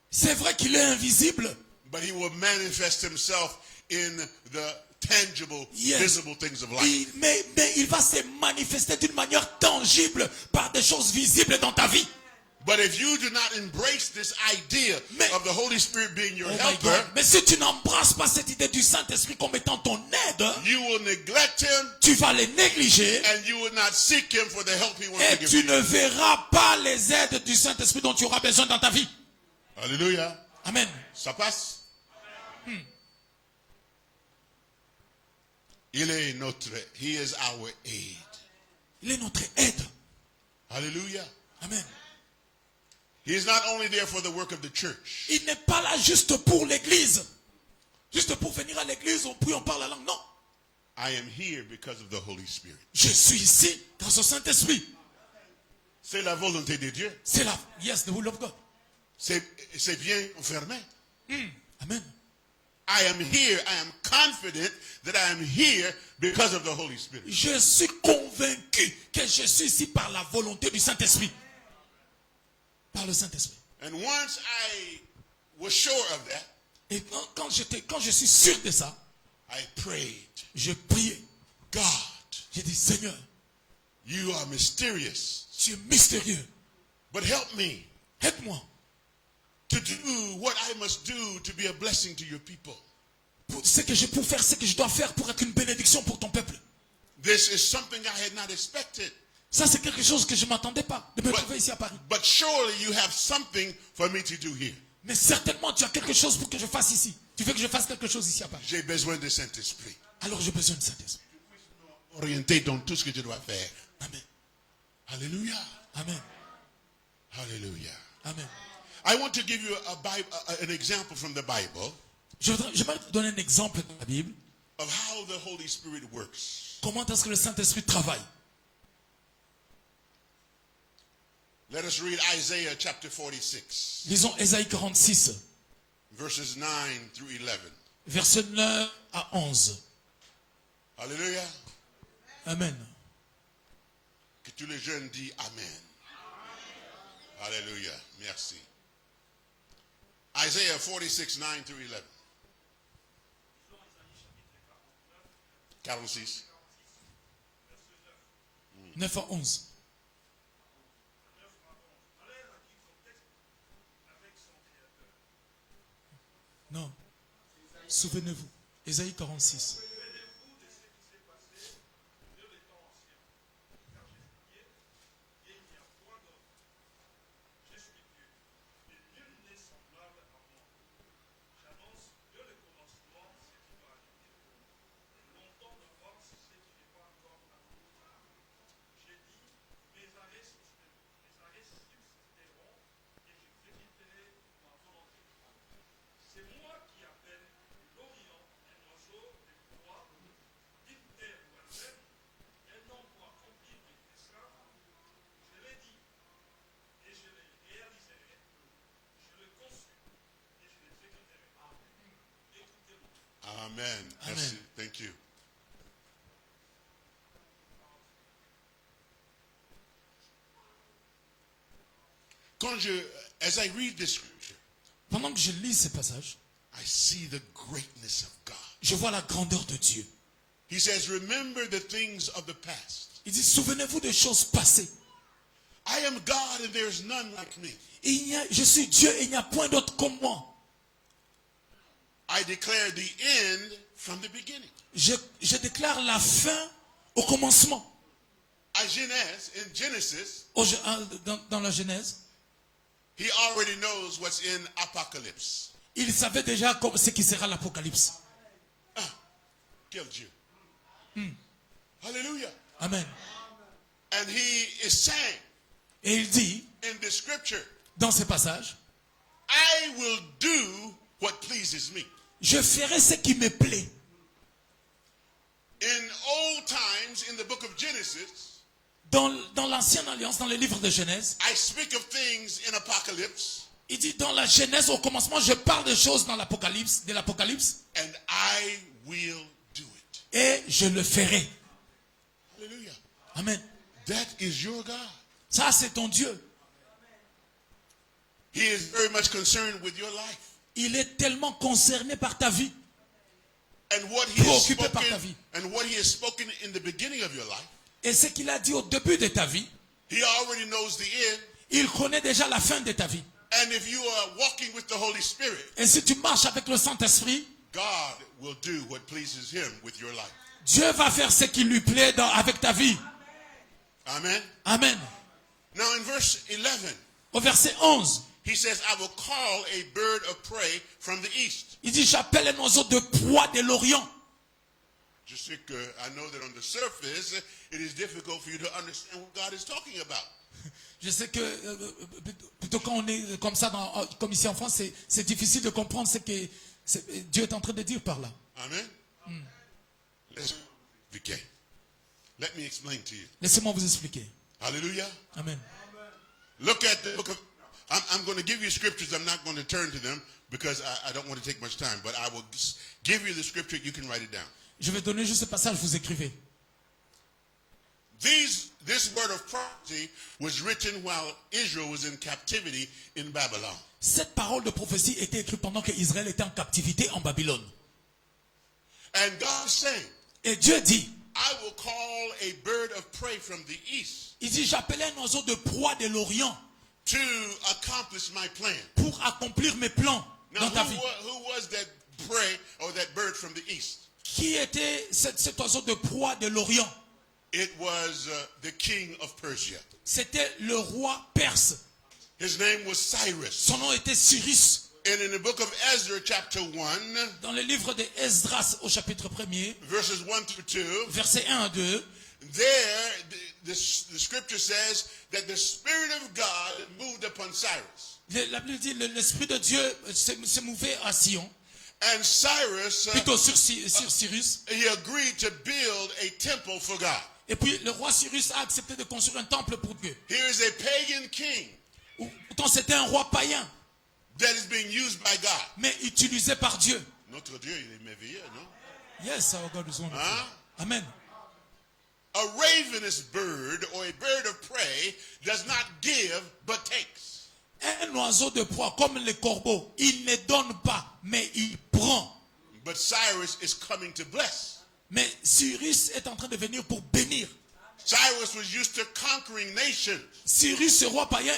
C'est vrai qu'il est invisible. but he will manifest himself in the tangible, Yes. visible things of life. Mais il va se manifester d'une manière tangible par des choses visibles dans ta vie. But if you do not embrace this idea Mais- of the Holy Spirit being your Oh my helper, God. Mais si tu n'embrasses pas cette idée du Saint-Esprit comme étant ton aide, you will neglect him tu vas les négliger and you will not seek him for the help he wants et to give tu you. ne verras pas les aides du Saint-Esprit dont tu auras besoin dans ta vie. Alléluia. Amen. Ça passe? He is our aid. Il est notre aide. Hallelujah. Amen. He is not only there for the work of the church. Il n'est pas là juste pour l'église. Juste pour venir à l'église, on prie, on parle la langue. Non. I am here because of the Holy Spirit. Je suis ici grâce au Saint-Esprit. C'est la volonté de Dieu. C'est la, yes, the will of God. C'est bien fermé. Amen. I am here. I am confident that I am here because of the Holy Spirit. Je suis convaincu que je suis ici par la volonté du Saint-Esprit. Par le Saint-Esprit. And once I was sure of that, Et quand je suis sûr de ça, I prayed, je priais. God, J'ai dit, Seigneur, you are mysterious, tu es mystérieux. but help me Aide-moi. to do what I must do to be a blessing to your people. Pour faire ce que je dois faire pour être une bénédiction pour ton peuple. This is something I had not expected. Ça, c'est quelque chose que je ne m'attendais pas de me trouver ici à Paris. But surely you have something for me to do here. Mais certainement, tu as quelque chose pour que je fasse ici. Tu veux que je fasse quelque chose ici à Paris. J'ai besoin de Saint-Esprit. Alors j'ai besoin de Saint-Esprit. Orienté dans tout ce que je dois faire. Amen. Hallelujah. Amen. Hallelujah. Amen. I want to give you an example from the Bible J'aimerais te donner un exemple de la Bible. of how the Holy Spirit works. Comment est-ce que le Saint-Esprit travaille? Let us read Isaiah chapter 46, Lisons Ésaïe 46, verses 9 through 11. versets 9 à 11. Hallelujah. Amen. Que tous les jeunes disent Amen. Hallelujah. Merci. Isaiah 46, 9 through 11. 46. 9 à 11. Non. Souvenez-vous. Ésaïe 46. Amen. Merci. Thank you. As I read this scripture, Pendant que je lis ces passages, I see the greatness of God. je vois la grandeur de Dieu. He says, remember the things of the past. Il dit, souvenez-vous des choses passées. I am God and there is none like me. Je suis Dieu et il n'y a point d'autre comme moi. I declare the end from the beginning. Je déclare la fin au commencement. In Genesis, Dans la Genèse, he already knows what's in Apocalypse. il savait déjà ce qui sera l'Apocalypse. Quel Dieu. Hallelujah. Amen. And he is saying Et il dit, in the scripture, dans ces passages, I will do what pleases me. je ferai ce qui me plaît. In old times, in the book of Genesis, Dans l'ancienne alliance, dans le livre de Genèse, I speak of things in Apocalypse, il dit dans la Genèse, au commencement, je parle de choses dans l'Apocalypse, de l'Apocalypse, and I will do it. et je le ferai. Hallelujah. Amen. That is your God. Ça, c'est ton Dieu. He is very much concerned with your life. Il est tellement concerné par ta vie. And what he has Préoccupé par ta spoken, vie. and what he has spoken in the beginning of your life, Et ce qu'il a dit au début de ta vie, he already knows the end. il connaît déjà la fin de ta vie. And if you are walking with the Holy Spirit, Et si tu marches avec le Saint-Esprit, God will do what pleases him with your life. Dieu va faire ce qui lui plaît avec ta vie. Amen. Amen. Now in verse 11, Au verset 11, he says, I will call a bird of prey from the east. il dit, j'appelle un oiseau de proie de l'Orient. Je sais que I know that on the surface, it is difficult for you to understand what God is talking about. Je sais que plutôt quand on est comme ça, comme ici en France, c'est difficile de comprendre ce que Dieu est en train de dire par là. Amen. Let me explain to you. Laissez-moi vous expliquer. Hallelujah. Amen. Look at the book of. I'm going to give you scriptures. I'm not going to turn to them because I don't want to take much time. But I will give you the scripture. You can write it down. Je vais donner juste ce passage, vous écrivez. This word of prophecy was written while Israel was in captivity in Babylon. Cette parole de prophétie était écrite pendant que Israël était en captivité en Babylone. And God is saying, Et Dieu dit, I will call a bird of prey from the east il dit, j'appelais un oiseau de proie de l'Orient to accomplish my plan. pour accomplir mes plans Now, dans ta vie. who was that prey or that bird from the east? Qui était cet oiseau de proie de l'Orient? It was the king of Persia. C'était le roi perse. His name was Cyrus. Son nom était Cyrus. And in the book of Ezra, chapter 1, Dans le livre de Esdras au chapitre 1er, verses 1 through 2, versets 1 à 2, there the scripture says that the Spirit of God moved upon Cyrus. la Bible dit l'Esprit de Dieu s'est mouvé à Sion, And Cyrus, plutôt sur Cyrus. he agreed to build a temple for God. Et puis le roi Cyrus a accepté de construire un temple pour Dieu. Here is a pagan king Pourtant c'était un roi païen, that is being used by God. mais utilisé par Dieu. Notre Dieu, il est merveilleux, non? Yes, our God is wonderful. Huh? Amen. A ravenous bird or a bird of prey does not give but takes. Un oiseau de proie comme le corbeau, il ne donne pas, mais il prend. But Cyrus is coming to bless. Mais Cyrus est en train de venir pour bénir. Cyrus was used to conquering nations, Cyrus, ce roi païen,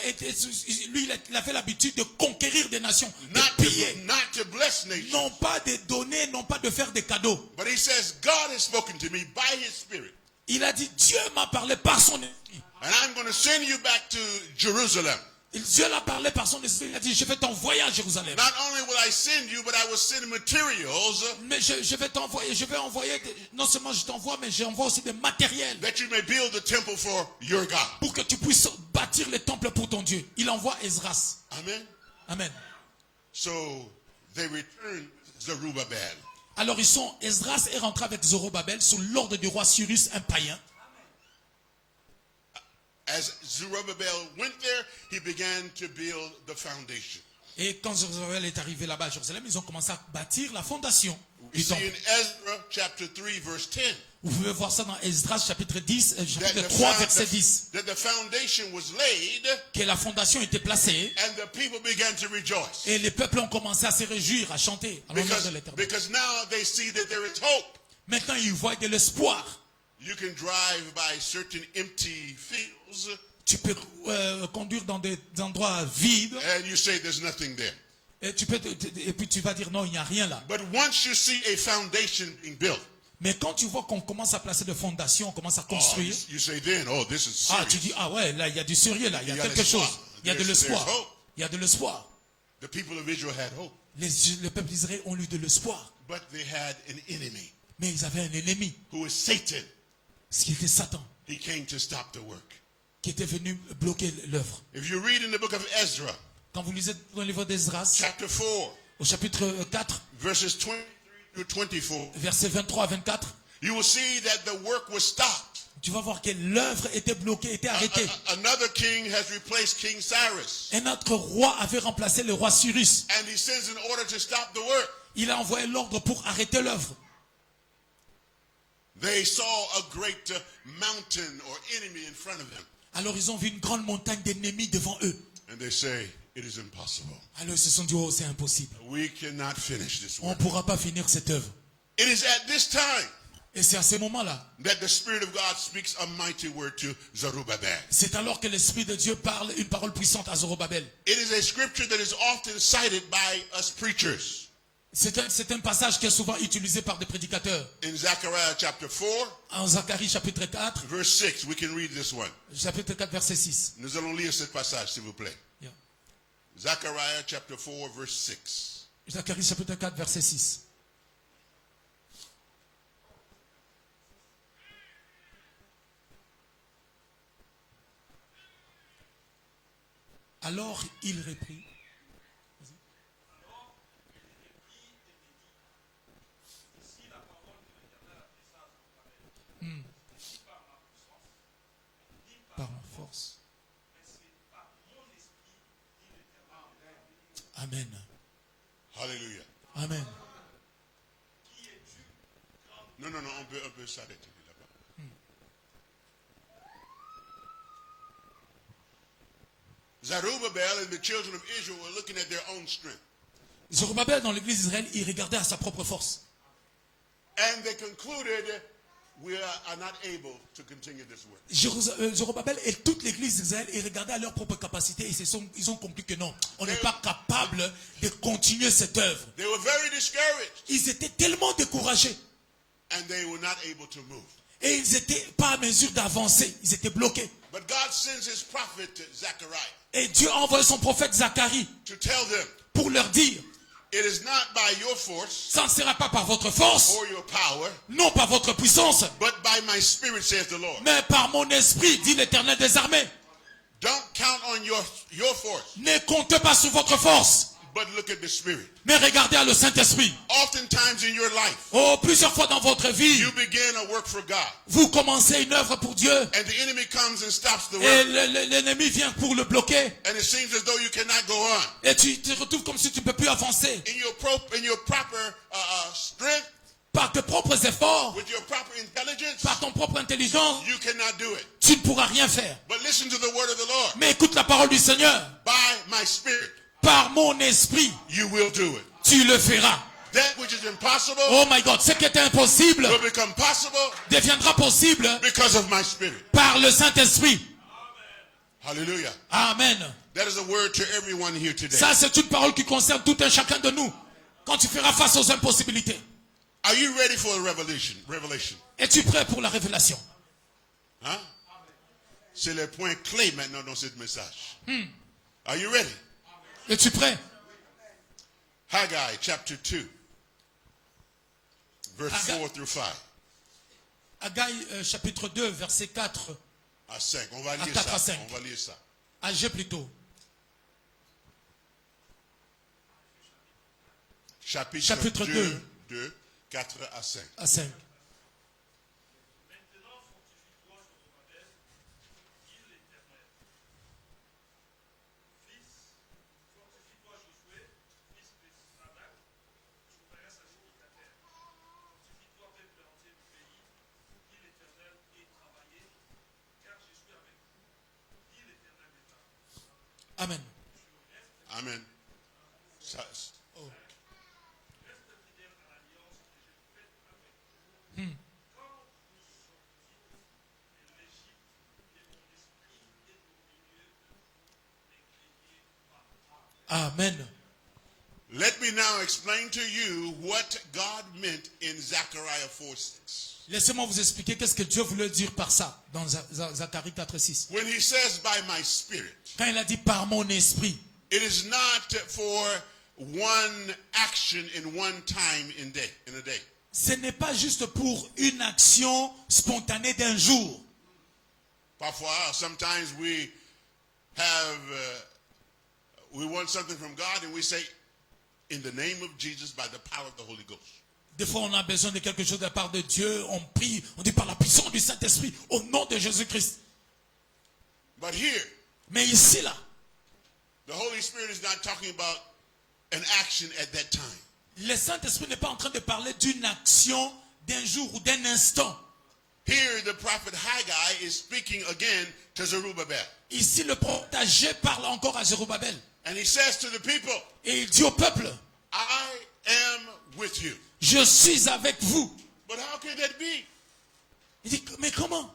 lui, il avait l'habitude de conquérir des nations, de piller. not to bless nations. Non pas de donner, non pas de faire des cadeaux. But he says, God has spoken to me by his Spirit. Il a dit, Dieu m'a parlé par son esprit. And I'm going to send you back to Jerusalem. Dieu l'a parlé par son esprit. Il a dit, je vais t'envoyer à Jérusalem. Not only will I send you, but I will send materials Mais je vais t'envoyer, non seulement je t'envoie, mais j'envoie aussi des matériels that you may build the temple for your God. pour que tu puisses bâtir le temple pour ton Dieu. Il envoie Esdras. Amen. Amen. So they returned Zerubbabel. Alors Esdras est rentré avec Zorobabel sous l'ordre du roi Cyrus, un païen. As Zerubbabel went there, he began to build the foundation. Et quand Zorobabel est arrivé là-bas à Jérusalem, ils ont commencé à bâtir la fondation We du see temple. in Ezra chapter 3 verse 10 Vous pouvez voir ça dans Esdras chapitre 10, that chapitre 3, verset 10, that the foundation was laid que la fondation était placée and the people began to rejoice. et les peuples ont commencé à se réjouir, à chanter à l'honneur de l'Éternel. Because now they see that there is hope. Maintenant, ils voient de l'espoir. You can drive by certain empty fields Tu peux conduire dans des endroits vides and you say there's nothing there. et puis tu vas dire non, il n'y a rien là. But once you see a foundation being built, Mais quand tu vois qu'on commence à placer des fondations, on commence à construire, you say then, oh, this is serious. tu dis, ah ouais, là, il y a du sérieux là, il y a Il y a quelque l'espoir. chose. Il y a de There's l'espoir. hope. Il y a de l'espoir. The people of Israel had hope, Le peuple d'Israël ont eu de l'espoir. but they had an enemy Mais ils avaient un ennemi, who is Satan. ce qui était Satan, He came to stop the work. qui était venu bloquer l'œuvre. If you read in the book of Ezra, Quand vous lisez dans le livre d'Esdras, chapter 4, au chapitre 4, verses 23 through 24, versets 23 à 24, you will see that the work was stopped. tu vas voir que l'œuvre était bloquée, était arrêtée. Another king has replaced King Cyrus, Un autre roi avait remplacé le roi Cyrus. and he sends an order to stop the work. Il a envoyé l'ordre pour arrêter l'œuvre. They saw a great mountain or enemy in front of them, Alors ils ont vu une grande montagne d'ennemis devant eux. and they say, it is impossible. Alors ils se sont dit, oh, c'est impossible. We cannot finish this On ne work. pourra pas finir cette œuvre. It is at this time Et c'est à ce moment-là, that the Spirit of God speaks a mighty word to Zerubbabel. c'est alors que l'Esprit de Dieu parle une parole puissante à Zorobabel. It is a scripture that is often cited by us preachers. C'est un passage qui est souvent utilisé par des prédicateurs. In Zechariah chapter 4, En Zacharie chapitre 4, verse 6, we can read this one. chapitre 4, verset 6. Nous allons lire ce passage, s'il vous plaît. Yeah. Zechariah chapter 4, verse 6. Zacharie chapitre 4, verset 6. Alors il reprit. Par ma force. Amen. Hallelujah. Amen. Non, on peut s'arrêter là-bas. Zerubbabel and the children of Israel were looking at their own strength. Zorobabel dans l'église d'Israël, il regardait à sa propre force. And they concluded, we are not able to continue this work. Zorobabel et toute l'église d'Israël, ils regardaient à leur propre capacité et ils ont conclu que non, on n'est pas capable de continuer cette œuvre. They were very discouraged. Ils étaient tellement découragés And they were not able to move. et ils n'étaient pas à mesure d'avancer. Ils étaient bloqués. But God sends his prophet Zechariah Et Dieu a envoyé son prophète Zacharie to tell them, pour leur dire, it is not by your force ça ne sera pas par votre force, or your power, non par votre puissance, but by my spirit, says the Lord. mais par mon esprit, dit l'Éternel des armées. Don't count on your force, Ne comptez pas sur votre force, but look at the spirit. mais regardez à le Saint-Esprit. Oftentimes in your life, Oh, plusieurs fois dans votre vie, you begin a work for God, vous commencez une œuvre pour Dieu and the enemy comes and stops the et work, l'ennemi vient pour le bloquer and it seems as though you cannot go on. et tu te retrouves comme si tu ne peux plus avancer. In your proper strength, Par tes propres efforts, with your proper intelligence, par ton propre intelligence, you cannot do it. tu ne pourras rien faire. But listen to the word of the Lord. Mais écoute la parole du Seigneur. By my spirit, Par mon esprit, you will do it. tu le feras. That which is impossible Oh my God, ce qui était impossible will become possible deviendra possible because of my spirit. par le Saint-Esprit. Hallelujah. Amen. That is a word to everyone here today. Ça, c'est une parole qui concerne tout un chacun de nous. Quand tu feras face aux impossibilités. Are you ready for a revelation? Es-tu prêt pour la révélation? Hein? C'est le point clé maintenant dans ce message. Are you ready? Es-tu prêt? Haggai chapter 2, verse 4 through 5. Haggai chapitre 2, verset 4 À 5. On va à lire 4 à ça. 5. On va lire ça. à G plutôt. Chapitre 2, 4 à 5. À 5. Amen. Amen. Ça, Oh. Amen. let me now explain to you what God meant in Zechariah 4:6. Laissez-moi vous expliquer qu'est-ce que Dieu voulait dire par ça dans Zacharie 4:6. When he says by my spirit, Quand il a dit par mon esprit, it is not for one action in one time in a day. ce n'est pas juste pour une action spontanée d'un jour. Parfois, sometimes we want something from God and we say, in the name of Jesus, by the power of the Holy Ghost. Des fois, on a besoin de quelque chose de la part de Dieu. On prie, on dit par la puissance du Saint-Esprit, au nom de Jésus-Christ. But here, Mais ici, là, the Holy Spirit is not talking about an action at that time. le Saint-Esprit n'est pas en train de parler d'une action d'un jour ou d'un instant. Here, the prophet Haggai is speaking again to Zerubbabel. Ici, le prophète Agé parle encore à Zorobabel. And he says to the people, Et il dit au peuple, I am with you. je suis avec vous. But how can that be? Il dit, mais comment?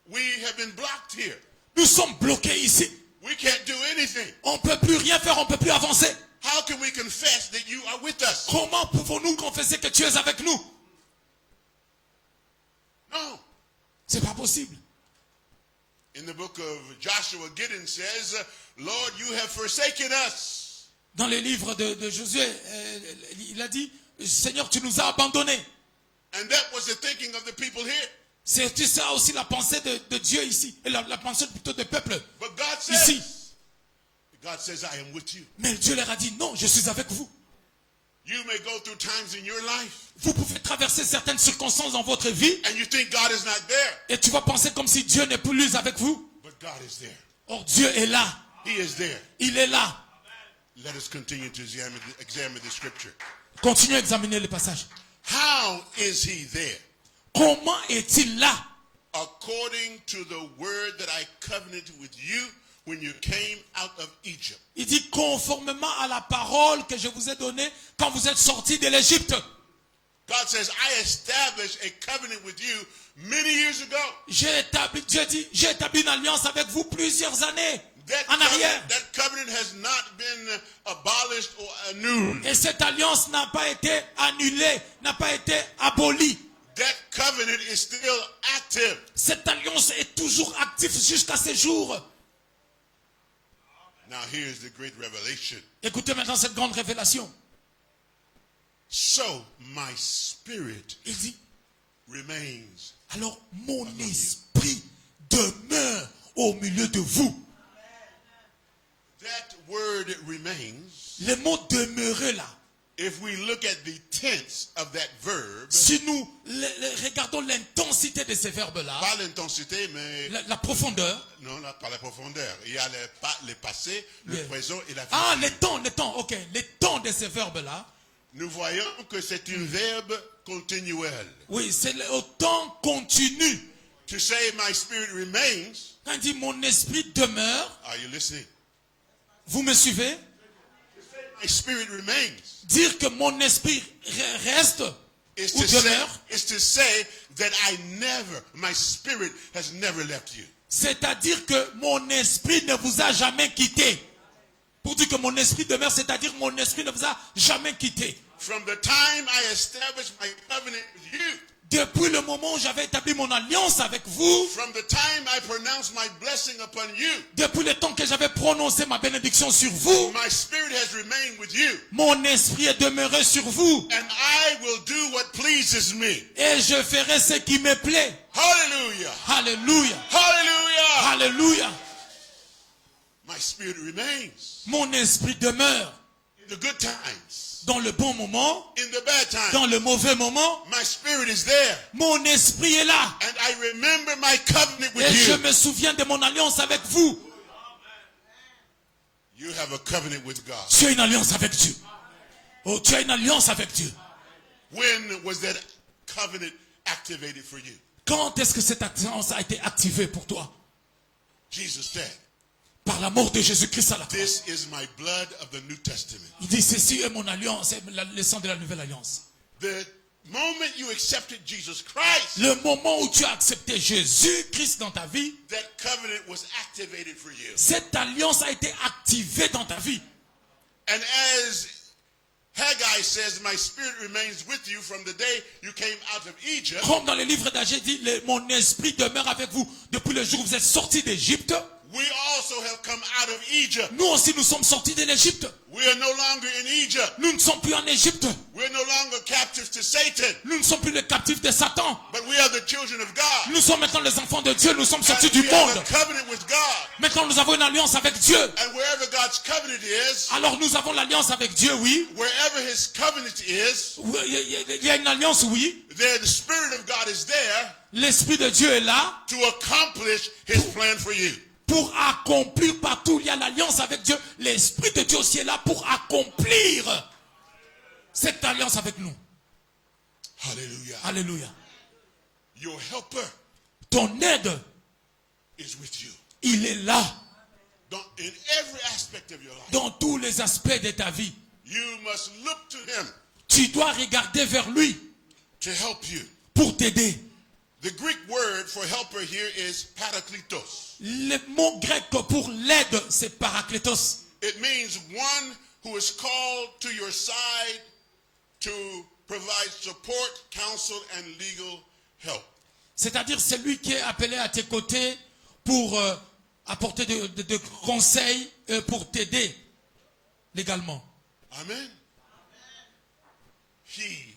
We have been blocked here. Nous sommes bloqués ici. We can't do anything. On ne peut plus rien faire, on ne peut plus avancer. How can we confess that you are with us? Comment pouvons-nous confesser que tu es avec nous? No. C'est pas possible. In the book of Joshua, Gideon says, Lord, you have forsaken us. Dans le livre de Josué, il a dit, Seigneur, tu nous as abandonnés. And that was the thinking of the people here. C'est ça aussi la pensée de Dieu ici, et la pensée plutôt du peuple But God ici. says, God says, I am with you. Mais Dieu leur a dit, non, je suis avec vous. You may go through times in your life Vous pouvez traverser certaines circonstances dans votre vie and you think God is not there, et tu vas penser comme si Dieu n'est plus avec vous. but God is there. Or Dieu est là. He is there. Il est là. Let us continue to examine the scripture. Continuez à examiner le passage. How is he there? Comment est-il là? According to the word that I covenanted with you when you came out of Egypt. Il dit conformément à la parole que je vous ai donnée quand vous êtes sortis de l'Égypte. God says, I established a covenant with you many years ago. Dieu dit, j'ai établi une alliance avec vous plusieurs années en arrière. That covenant has not been abolished or annulled. Et cette alliance n'a pas été annulée, n'a pas été abolie. That covenant is still active. Cette alliance est toujours active jusqu'à ce jour. Now here's the great revelation. Écoutez maintenant cette grande révélation. So my spirit Il dit, remains. alors mon esprit demeure au milieu de vous. That word remains. Le mot demeurer là, If we look at the tense of that verb, si nous regardons l'intensité de ces verbes-là, pas l'intensité, mais la profondeur. non, pas la profondeur. Il y a le passé, le Yeah. présent et la futur. Ah, les temps, ok. Les temps de ces verbes-là, Nous voyons que c'est un verbe continuel. oui, c'est le temps continu. To say my spirit remains, Quand il dit mon esprit demeure, are you listening? vous me suivez? My spirit remains. Dire que mon esprit reste Is ou demeure, to say that my spirit has never left you. c'est-à-dire que mon esprit ne vous a jamais quitté. Pour dire que mon esprit demeure, c'est-à-dire que mon esprit ne vous a jamais quitté. From the time I established my covenant with you, Depuis le moment où j'avais établi mon alliance avec vous, from the time I pronounced my blessing upon you, depuis le temps que j'avais prononcé ma bénédiction sur vous, my spirit has remained with you. mon esprit est demeuré sur vous. And I will do what pleases me. Et je ferai ce qui me plaît. Hallelujah. Alléluia. Hallelujah. Alléluia. My spirit remains. Mon esprit demeure In the good times. dans le bon moment, In the bad times. dans le mauvais moment. My spirit is there. Mon esprit est là. And I remember my covenant with Et je you. me souviens de mon alliance avec vous. You have a covenant with God. Tu as une alliance avec Dieu. Oh, tu as une alliance avec Dieu. When was that covenant activated for you? Quand est-ce que cette alliance a été activée pour toi? Jesus said, Par la mort de Jésus-Christ à la croix. this is my blood of the New Testament. Il dit, ceci est mon alliance, c'est le sang de la nouvelle alliance. The moment you accepted Jesus Christ, Le moment où tu as accepté Jésus-Christ dans ta vie, that covenant was activated for you. cette alliance a été activée dans ta vie. And as Haggai says, my spirit remains with you from the day you came out of Egypt. Comme dans le livre d'Agé dit, mon esprit demeure avec vous depuis le jour où vous êtes sortis d'Égypte. We also have come out of Egypt. Nous aussi, nous sommes sortis de l'Égypte. We are no longer in Egypt. Nous ne sommes plus en Égypte. We're no longer captives to Satan. Nous ne sommes plus les captifs de Satan. But we are the children of God. Nous sommes maintenant les enfants de Dieu. Nous sommes sortis And du we have monde. a covenant with God. Maintenant, nous avons une alliance avec Dieu. And wherever God's covenant is, Alors, nous avons l'alliance avec Dieu, oui. wherever his covenant is, Il y a une alliance, oui. there the Spirit of God is there L'Esprit de Dieu est là to accomplish his plan for you. pour accomplir partout. Il y a l'alliance avec Dieu. L'Esprit de Dieu aussi est là pour accomplir cette alliance avec nous. Hallelujah. Alléluia. Your helper Ton aide, is with you. il est là In every aspect of your life. dans tous les aspects de ta vie. You must look to him Tu dois regarder vers lui to help you. pour t'aider. The Greek word for helper here is parakletos. Le mot grec pour l'aide, c'est parakletos. It means one who is called to your side to provide support, counsel, and legal help. C'est-à-dire celui qui est appelé à tes côtés pour apporter de conseils, pour t'aider légalement. Amen. He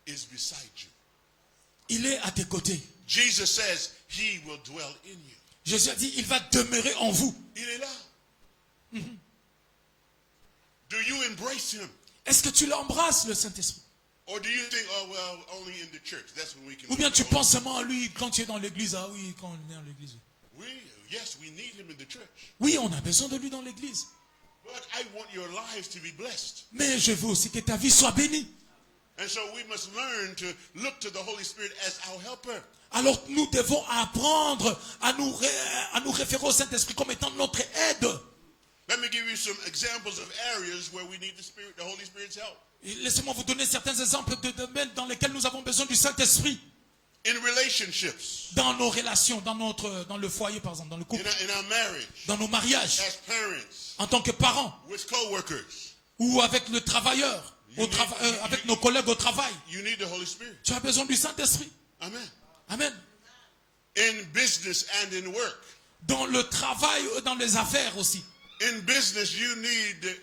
is beside you. Il est à tes côtés. Jesus says he will dwell in you. Jésus a dit, il va demeurer en vous. Il est là. Do you embrace him? Est-ce que tu l'embrasses, le Saint-Esprit? Or do you think, oh, well, only in the church, that's when we can... Ou bien meet tu the Holy penses seulement à lui quand tu es dans l'église? Ah oui, quand on est dans l'église. Yes, we need him in the church. Oui, on a besoin de lui dans l'église. But I want your lives to be blessed. Mais je veux aussi que ta vie soit bénie. And so we must learn to look to the Holy Spirit as our helper. Alors nous devons apprendre à nous référer au Saint-Esprit comme étant notre aide. Let me give you some examples of areas where we need the Holy Spirit's help. Laissez-moi vous donner certains exemples de domaines dans lesquels nous avons besoin du Saint-Esprit. In relationships, Dans nos relations, dans le foyer par exemple, dans le couple, in our marriage, dans nos mariages, as parents, en tant que parents, with co-workers, ou avec le travailleur, avec nos collègues au travail. you need the Holy Spirit. Tu as besoin du Saint-Esprit. Amen. Amen. In business and in work. Dans le travail, dans les affaires aussi. In business, you need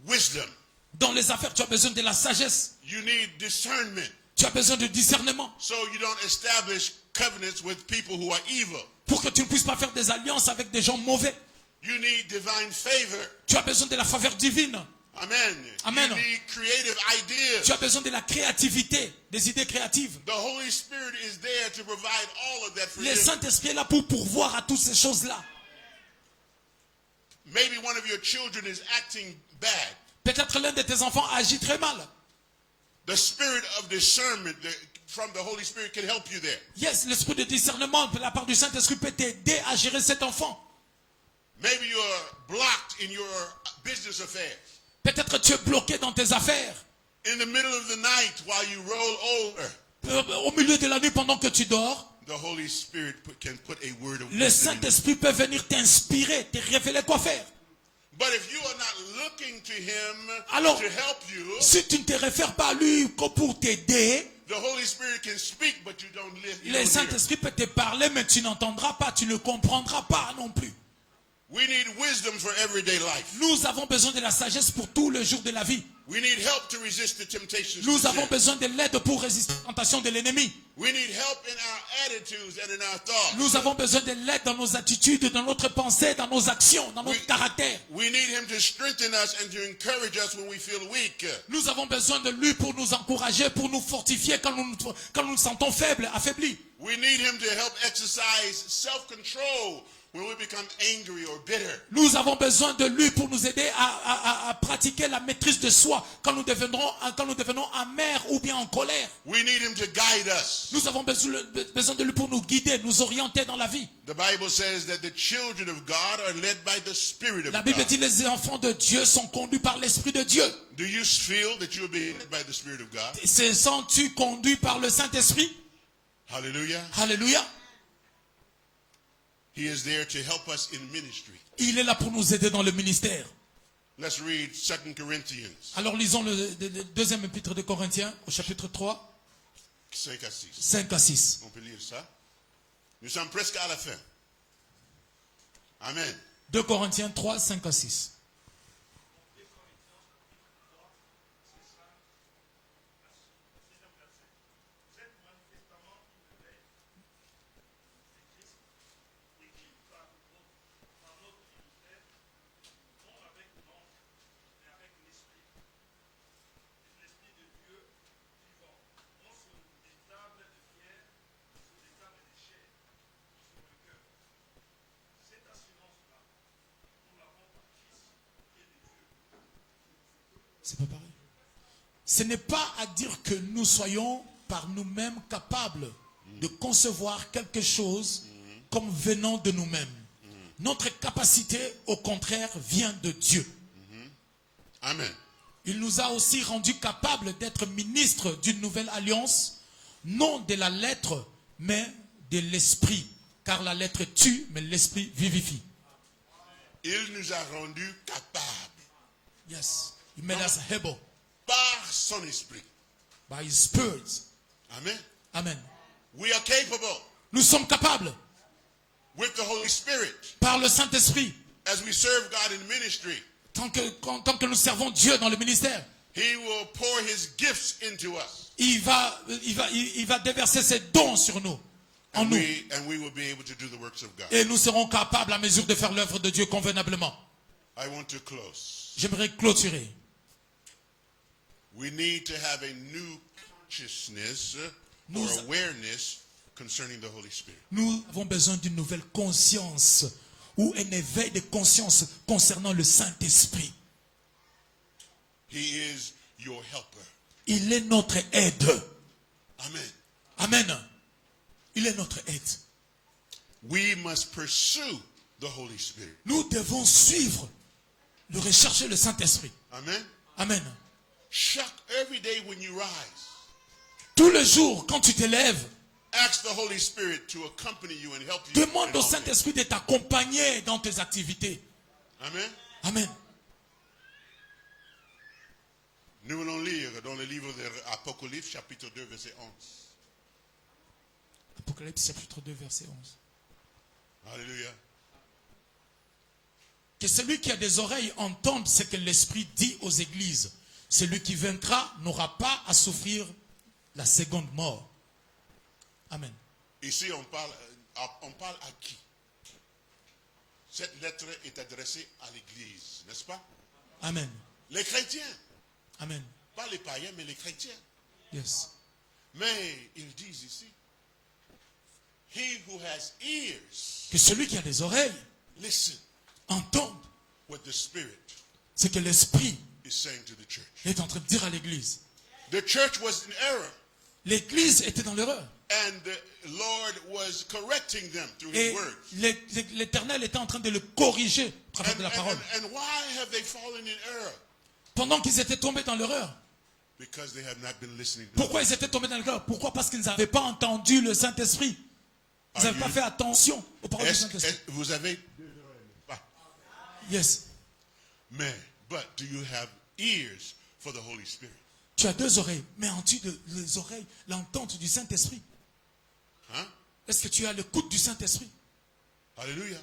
wisdom. Dans les affaires, tu as besoin de la sagesse. You need discernment. Tu as besoin de discernement. So you don't establish covenants with people who are evil. Pour que tu ne puisses pas faire des alliances avec des gens mauvais. You need divine favor. Tu as besoin de la faveur divine. Amen. Amen. You need creative ideas. Tu as besoin de la créativité, des idées créatives. The Holy Spirit is there to provide all of that for Le you. Saint-Esprit est là pour pourvoir à toutes ces choses-là. Maybe one of your children is acting bad. Peut-être l'un de tes enfants agit très mal. The spirit of discernment from the Holy Spirit can help you there. Yes, l'esprit de discernement de la part du Saint-Esprit peut t'aider à gérer cet enfant. Maybe you're blocked in your business affairs. Peut-être tu es bloqué dans tes affaires. In the middle of the night while you roll over, Au milieu de la nuit pendant que tu dors, the Holy Spirit can put a word of le wisdom in you. Saint-Esprit peut venir t'inspirer, te révéler quoi faire. But if you are not looking to him Alors, to help you, si tu ne te réfères pas à lui que pour t'aider, the Holy Spirit can speak, but you don't live. le Saint-Esprit peut te parler, mais tu n'entendras pas, tu ne comprendras pas non plus. We need wisdom for everyday life. Nous avons besoin de la sagesse pour tous les jours de la vie. We need help to resist the temptations. Nous to avons sin. besoin de l'aide pour résister aux tentations de l'ennemi. We need help in our attitudes and in our thoughts. Nous avons besoin de l'aide dans nos attitudes, dans notre pensée, dans nos actions, dans notre caractère. We need him to strengthen us and to encourage us when we feel weak. Nous avons besoin de lui pour nous encourager, pour nous fortifier quand nous nous sentons faibles, affaiblis. We need him to help exercise self-control when we become angry or bitter. Nous avons besoin de lui pour nous aider à pratiquer la maîtrise de soi quand nous devenons amers ou bien en colère. We need him to guide us. Nous avons besoin de lui pour nous guider, nous orienter dans la vie. The Bible says that the children of God are led by the Spirit of La Bible God. dit les enfants de Dieu sont conduits par l'Esprit de Dieu. Do you feel that you are being led by the Spirit of God? Se sens-tu conduit par le Saint-Esprit? Hallelujah. Alléluia. He is there to help us in ministry. Il est là pour nous aider dans le ministère. Let's read 2 Corinthians Alors lisons le deuxième épître de Corinthiens au chapitre 3, 5 à 6. 5 à 6. On peut lire ça. Nous sommes presque à la fin. Amen. 2 Corinthiens 3, 5 à 6. C'est pas pareil. Ce n'est pas à dire que nous soyons par nous-mêmes capables de concevoir quelque chose comme venant de nous-mêmes. Notre capacité, au contraire, vient de Dieu. Amen. Il nous a aussi rendus capables d'être ministres d'une nouvelle alliance, non de la lettre, mais de l'esprit. Car la lettre tue, mais l'esprit vivifie. Il nous a rendus capables Yes. He made us able par son esprit. by His Spirit. Amen. Amen. We are capable Nous sommes capables with the Holy Spirit par le Saint-Esprit. as we serve God in ministry. Tant que nous servons Dieu dans le ministère, He will pour his gifts into us. il va déverser ses dons sur nous, en And nous. we will be able to do the works of God. Et nous serons capables à mesure de faire l'œuvre de Dieu convenablement. I want to close. J'aimerais clôturer. We need to have a new consciousness or Nous- awareness concerning the Holy Spirit. Nous avons besoin d'une nouvelle conscience ou un éveil de conscience concernant le Saint-Esprit. He is your helper. Il est notre aide. Amen. Amen. Il est notre aide. We must pursue the Holy Spirit. Nous devons suivre, le rechercher le Saint-Esprit. Amen. Amen. Every day when you rise, Tous les jours, quand tu te lèves, ask the Holy Spirit to accompany you and help you. demande in au all things. Saint-Esprit de t'accompagner dans tes activités. Amen. Amen. Nous allons lire dans le livre de l'Apocalypse, chapitre 2, verset 11. Apocalypse chapitre 2, verset 11. Alléluia. Que celui qui a des oreilles entende ce que l'Esprit dit aux églises. Celui qui vaincra n'aura pas à souffrir la seconde mort. Amen. Ici, on parle à qui? Cette lettre est adressée à l'Église, n'est-ce pas? Amen. Les chrétiens. Amen. Pas les païens, mais les chrétiens. Yes. Mais ils disent ici, he who has ears, Que celui qui a des oreilles listen entende what the Spirit ce que l'Esprit is saying to the church. est en train de dire à l'Église. The church was in error, L'Église était dans l'erreur. and the Lord was correcting them through his Et words. l'Éternel était en train de le corriger à travers de la parole. And why have they fallen in error? Pendant qu'ils étaient tombés dans l'erreur. Because they have not been listening to Pourquoi ils étaient tombés dans l'erreur? Pourquoi? Parce qu'ils n'avaient pas entendu le Saint-Esprit. Ils n'avaient pas fait attention aux paroles du Saint-Esprit. Vous avez ah, Yes. mais, but do you have ears for the Holy Spirit? Tu as deux oreilles, mais as-tu les oreilles, l'entente du Saint-Esprit? Huh? Est-ce que tu as l'écoute du Saint-Esprit? Hallelujah.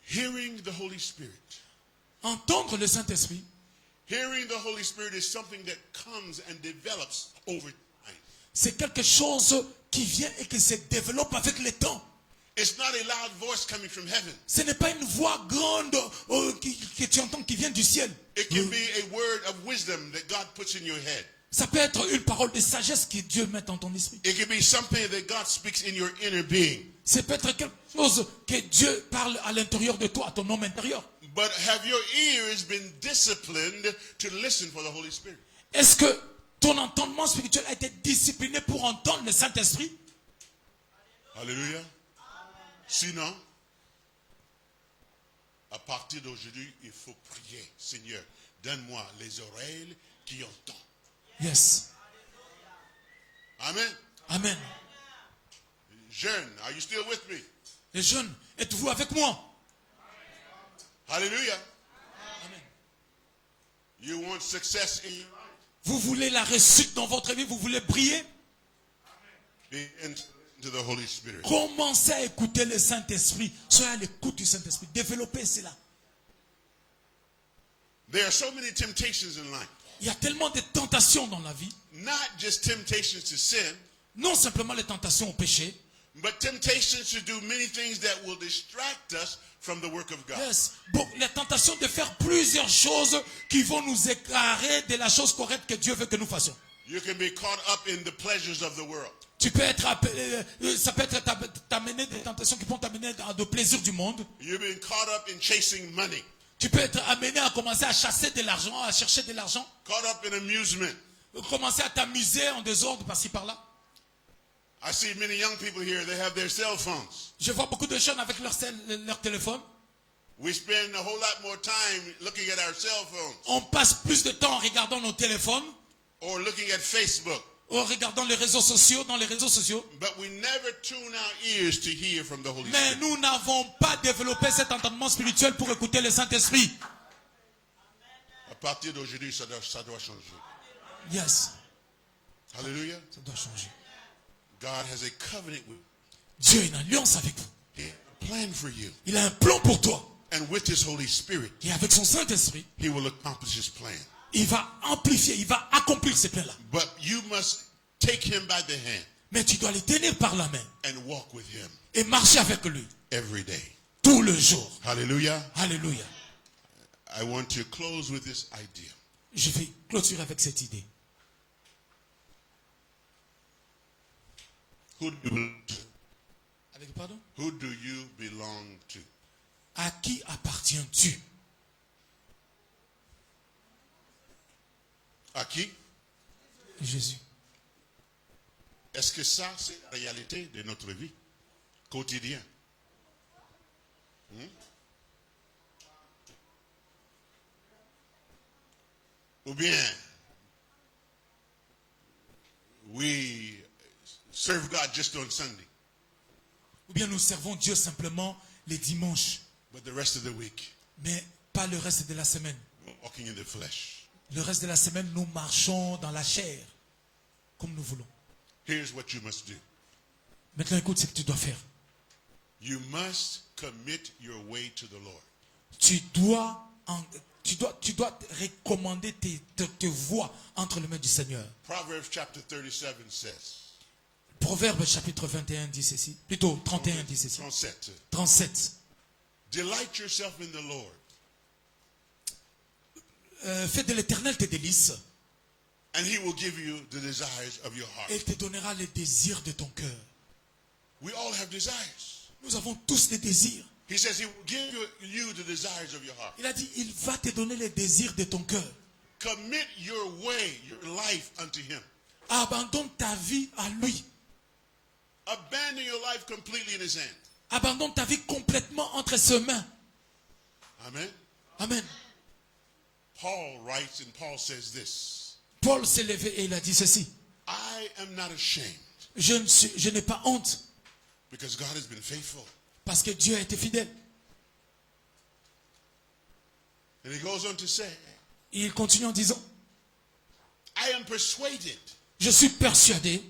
Hearing the Holy Spirit. Entendre le Saint-Esprit, Hearing the Holy Spirit is something that comes and develops over time. c'est quelque chose qui vient et qui se développe avec le temps. It's not a loud voice coming from heaven. Ce n'est pas une voix grande que tu entends qui vient du ciel. It can be a word of wisdom that God puts in your head. Ça peut être une parole de sagesse que Dieu met dans ton esprit. It can be something that God speaks in your inner being. C'est peut-être quelque chose que Dieu parle à l'intérieur de toi, à ton homme intérieur. But have your ears been disciplined to listen for the Holy Spirit? Est-ce que ton entendement spirituel a été discipliné pour entendre le Saint-Esprit? Hallelujah. Sinon, à partir d'aujourd'hui, il faut prier. Seigneur, donne-moi les oreilles qui entendent. Yes. Amen. Amen. Jeune, are you still with me? Les jeunes, êtes-vous avec moi? Hallelujah. Amen. You want success in your life? Vous voulez la réussite dans votre vie? Vous voulez briller? Be into the Holy Spirit. Commencez à écouter le Saint-Esprit. Soyez à l'écoute du Saint-Esprit. Développez cela. There are so many temptations in life. Il y a tellement de tentations dans la vie. Not just temptations to sin, Non seulement les tentations au péché. but temptations to do many things that will distract us from the work of God. Yes. Bon, les tentations de faire plusieurs choses qui vont nous égarer de la chose correcte que Dieu veut que nous fassions. You can be caught up in the pleasures of the world. Tu peux être, ça peut être t'amener des tentations qui vont t'amener à de plaisirs du monde. You've been caught up in chasing money, Tu peux être amené à commencer à chasser de l'argent, à chercher de l'argent. caught up in amusement. Commencer à t'amuser en désordre par-ci par-là. I see many young people here, they have their cell phones. Je vois beaucoup de jeunes avec leur téléphone. We spend a whole lot more time looking at our cell phones On passe plus de temps en regardant nos téléphones, or looking at Facebook, en regardant les réseaux sociaux, dans les réseaux sociaux. but we never tune our ears to hear from the Holy Mais Spirit. nous n'avons pas développé cet entendement spirituel pour écouter le Saint-Esprit. À partir d'aujourd'hui, ça doit changer. Yes, Hallelujah. ça doit changer. God has a covenant with Dieu a une alliance avec vous. you, a plan for you. Il a un plan pour toi. And with his Holy Spirit, Et avec son Saint-Esprit, he will accomplish his plan. il va amplifier, il va accomplir ces plans-là. But you must take him by the hand Mais tu dois les tenir par la main and walk with him et marcher avec lui every day. tout le jour. Hallelujah. Alléluia. I want to close with this idea. Je vais clôturer avec cette idée. Who do you belong to? Avec pardon? Who do you belong to? À qui appartiens-tu? À qui? Jésus. Est-ce que ça, c'est la réalité de notre vie quotidienne? Ou bien, we serve God just on Sunday, Ou bien nous servons Dieu simplement les dimanches, but the rest of the week, mais pas le reste de la semaine. we're walking in the flesh. Le reste de la semaine, nous marchons dans la chair, comme nous voulons. Here's what you must do. Maintenant, écoute ce que tu dois faire. You must commit your way to the Lord. Tu dois recommander tes voies entre les mains du Seigneur. Proverbs chapter 37 says, Proverbe chapitre 21 dit ceci. Plutôt 31 dit ceci. 37, 37. delight yourself in the Lord, Fais de l'Éternel tes délices and he will give you the desires of your heart. et il te donnera les désirs de ton cœur. We all have desires. Nous avons tous des désirs. He says he will give you the desires of your heart. Il a dit, il va te donner les désirs de ton cœur. Commit your way, your life unto him. Abandonne ta vie à lui. Abandon your life completely in his hand. Abandonne ta vie complètement entre ses mains. Amen. Amen. Paul writes, and Paul says this, Paul s'est levé et il a dit ceci. I am not ashamed, Je n'ai pas honte because God has been faithful. parce que Dieu a été fidèle. And he goes on to say, Et il continue en disant, I am persuaded je suis persuadé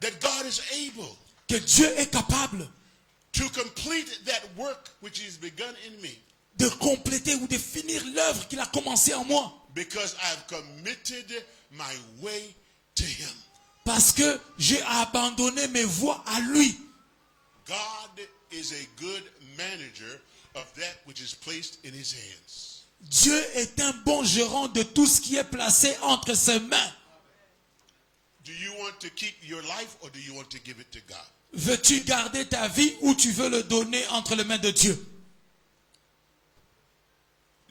that God is able que Dieu est capable to complete that work which he's begun in me, de compléter ou de finir l'œuvre qu'il a commencé en moi. because I've committed my way to him. Parce que j'ai abandonné mes voies à lui. God is a good manager of that which is placed in his hands. Dieu est un bon gérant de tout ce qui est placé entre ses mains. Do you want to keep your life, or do you want to give it to God? Veux-tu garder ta vie ou tu veux le donner entre les mains de Dieu?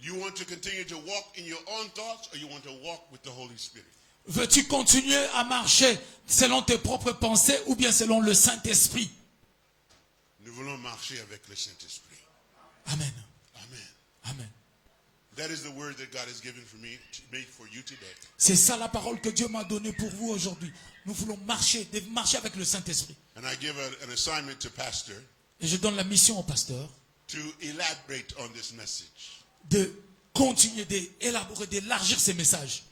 You want to continue to walk in your own thoughts, or you want to walk with the Holy Spirit? Veux-tu continuer à marcher selon tes propres pensées ou bien selon le Saint-Esprit? Nous voulons marcher avec le Saint-Esprit. Amen. Amen. Amen. That is the word that God has given for me for you today. C'est ça la parole que Dieu m'a donnée pour vous aujourd'hui. Nous voulons marcher avec le Saint-Esprit. And I give an assignment to pastor Et je donne la mission au pasteur to elaborate on this message. de continuer d'élaborer, d'élargir ces messages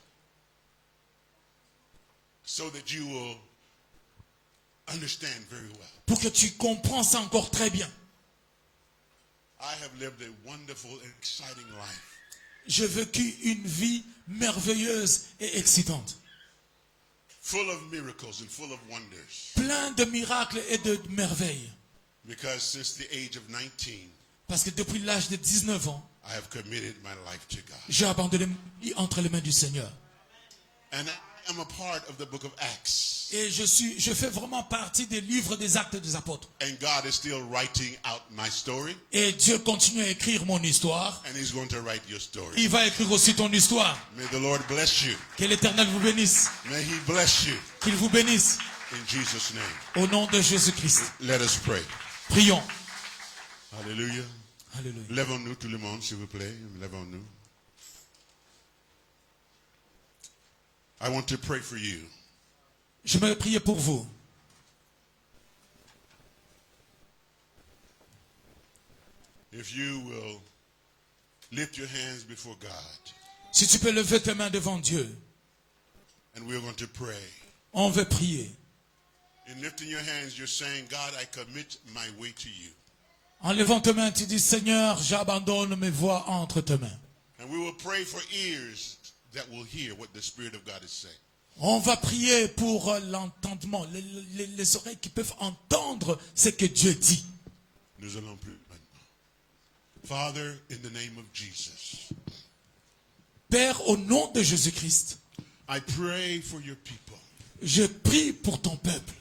So that you will understand very well. pour que tu comprends ça encore très bien. I have lived a wonderful and exciting life. J'ai vécu une vie merveilleuse et excitante. Full of miracles and full of wonders. Plein de miracles et de merveilles. Because since the age of 19, Parce que depuis l'âge de 19 ans, I have committed my life to God. j'ai abandonné ma vie entre les mains du Seigneur. And I am a part of the book of Acts. Et je fais vraiment partie des livres des Actes des Apôtres. And God is still writing out my story. Et Dieu continue à écrire mon histoire. And he's going to write your story. Il va écrire aussi ton histoire. May the Lord bless you. Que l'Éternel vous bénisse. May he bless you. Qu'il vous bénisse. In Jesus' name. Au nom de Jésus-Christ. Let us pray. Prions. Hallelujah. Alléluia. Lèvons-nous tout le monde, s'il vous plaît. Lèvons-nous. I want to pray for you. Je vais prier pour vous. If you will lift your hands before God, Si tu peux lever tes mains devant Dieu, and we're going to pray. on veut prier. In lifting your hands, you're saying, God, I commit my way to you. En levant tes mains, tu dis, Seigneur, j'abandonne mes voies entre tes mains. And we will pray for ears that will hear what the Spirit of God is saying. On va prier pour l'entendement, les oreilles qui peuvent entendre ce que Dieu dit. Nous allons prier maintenant. Father, in the name of Jesus, Père, au nom de Jésus-Christ, I pray for your people je prie pour ton peuple,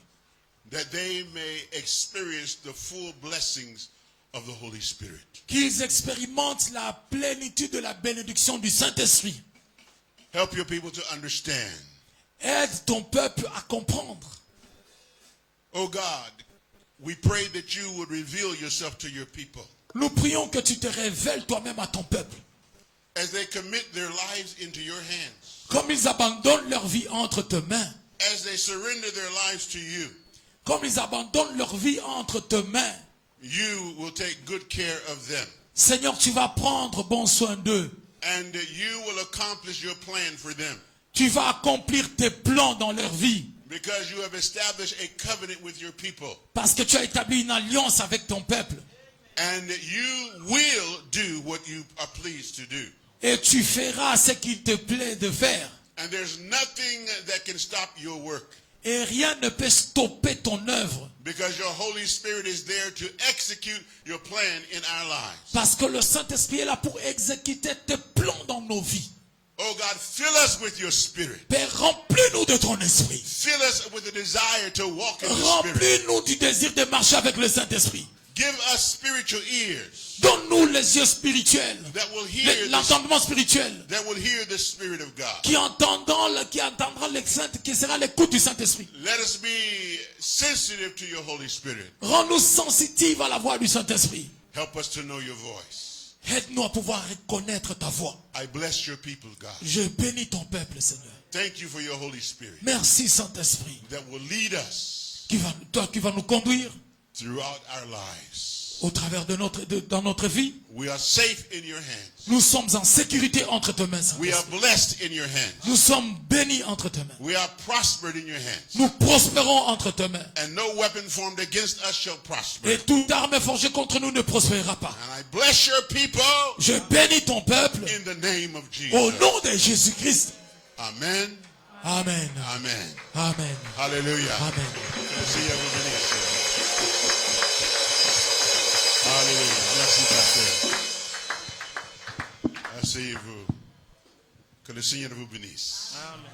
that they may experience the full blessings of the Holy Spirit. qu'ils expérimentent la plénitude de la bénédiction du Saint-Esprit. Help your people to understand. Aide ton peuple à comprendre. Oh God, we pray that you would reveal yourself to your people Nous prions que tu te révèles toi-même à ton peuple. as they commit their lives into your hands, Comme ils abandonnent leur vie entre tes mains. as they surrender their lives to you. Comme ils abandonnent leur vie entre tes mains. You will take good care of them, Seigneur, tu vas prendre bon soin d'eux. and you will accomplish your plan for them, Tu vas accomplir tes plans dans leur vie. because you have established a covenant with your people, Parce que tu as établi une alliance avec ton peuple. and you will do what you are pleased to do. Et tu feras ce qu'il te plaît de faire. And there's nothing that can stop your work, Et rien ne peut stopper ton œuvre. because your Holy Spirit is there to execute your plan in our lives. Parce que le Saint-Esprit est là pour exécuter tes plans dans nos vies. Oh God, fill us with your Spirit. Père, remplis-nous de ton esprit. Fill us with a desire to walk in the Spirit. Remplis-nous du désir de marcher avec le Saint-Esprit. Give us spiritual ears Donne-nous les yeux spirituels. that will hear L'entendement spirituel. the Spirit of God. Qui entendra le Saint, qui sera l'écoute du Saint-Esprit. Let us be sensitive to your Holy Spirit. Rends-nous sensitifs à la voix du Saint-Esprit. Help us to know your voice. Aide-nous à pouvoir reconnaître ta voix. I bless your people, God. Je bénis ton peuple, Seigneur. Thank you for your Holy Spirit Merci, Saint-Esprit, that will lead us toi qui vas nous conduire throughout our lives. au travers dans notre vie. We are safe in your hands. Nous sommes en sécurité entre tes mains, We are Saint-Esprit. blessed in your hands. Nous sommes bénis entre tes mains. We are prospered in your hands. Nous prospérons entre tes mains. And no weapon formed against us shall prosper. Et toute arme forgée contre nous ne prospérera pas. And I bless your people Je bénis ton peuple in the name of au Jesus. nom de Jésus-Christ. Amen. Amen. Amen. Amen. Hallelujah. Amen. Que le Seigneur vous bénisse. Alléluia. Merci, pasteur. Asseyez-vous. Que le Seigneur vous bénisse. Amen.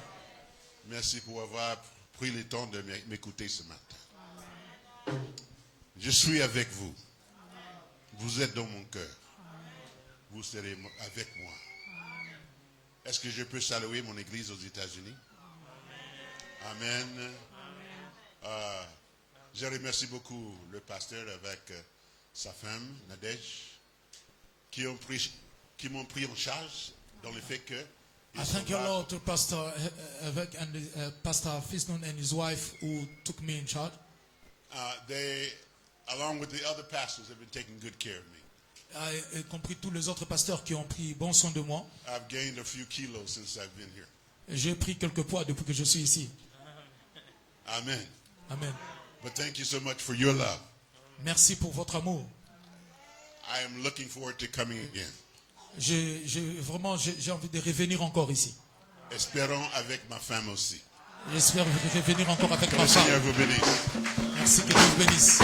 Merci pour avoir pris le temps de m'écouter ce matin. Je suis avec vous. Vous êtes dans mon cœur. Vous serez avec moi. Est-ce que je peux saluer mon église aux États-Unis? Amen. Je remercie beaucoup le pasteur avec sa femme, Nadège, qui m'ont pris en charge dans le fait que I thank you, Lord, to Pastor Evek and Pastor Fisnon and his wife who took me in charge. they, along with the other pastors, have been taking good care of me. Y compris tous les autres pasteurs qui ont pris bon soin de moi. I've gained a few kilos since I've been here. J'ai pris quelques poids depuis que je suis ici. Amen. Amen. But thank you so much for your love. Merci pour votre amour. I am looking forward to coming again. J'ai envie de revenir encore ici. Espérons avec ma femme aussi. J'espère revenir encore avec Que ma le femme. Seigneur vous bénisse. Merci, que Dieu vous bénisse.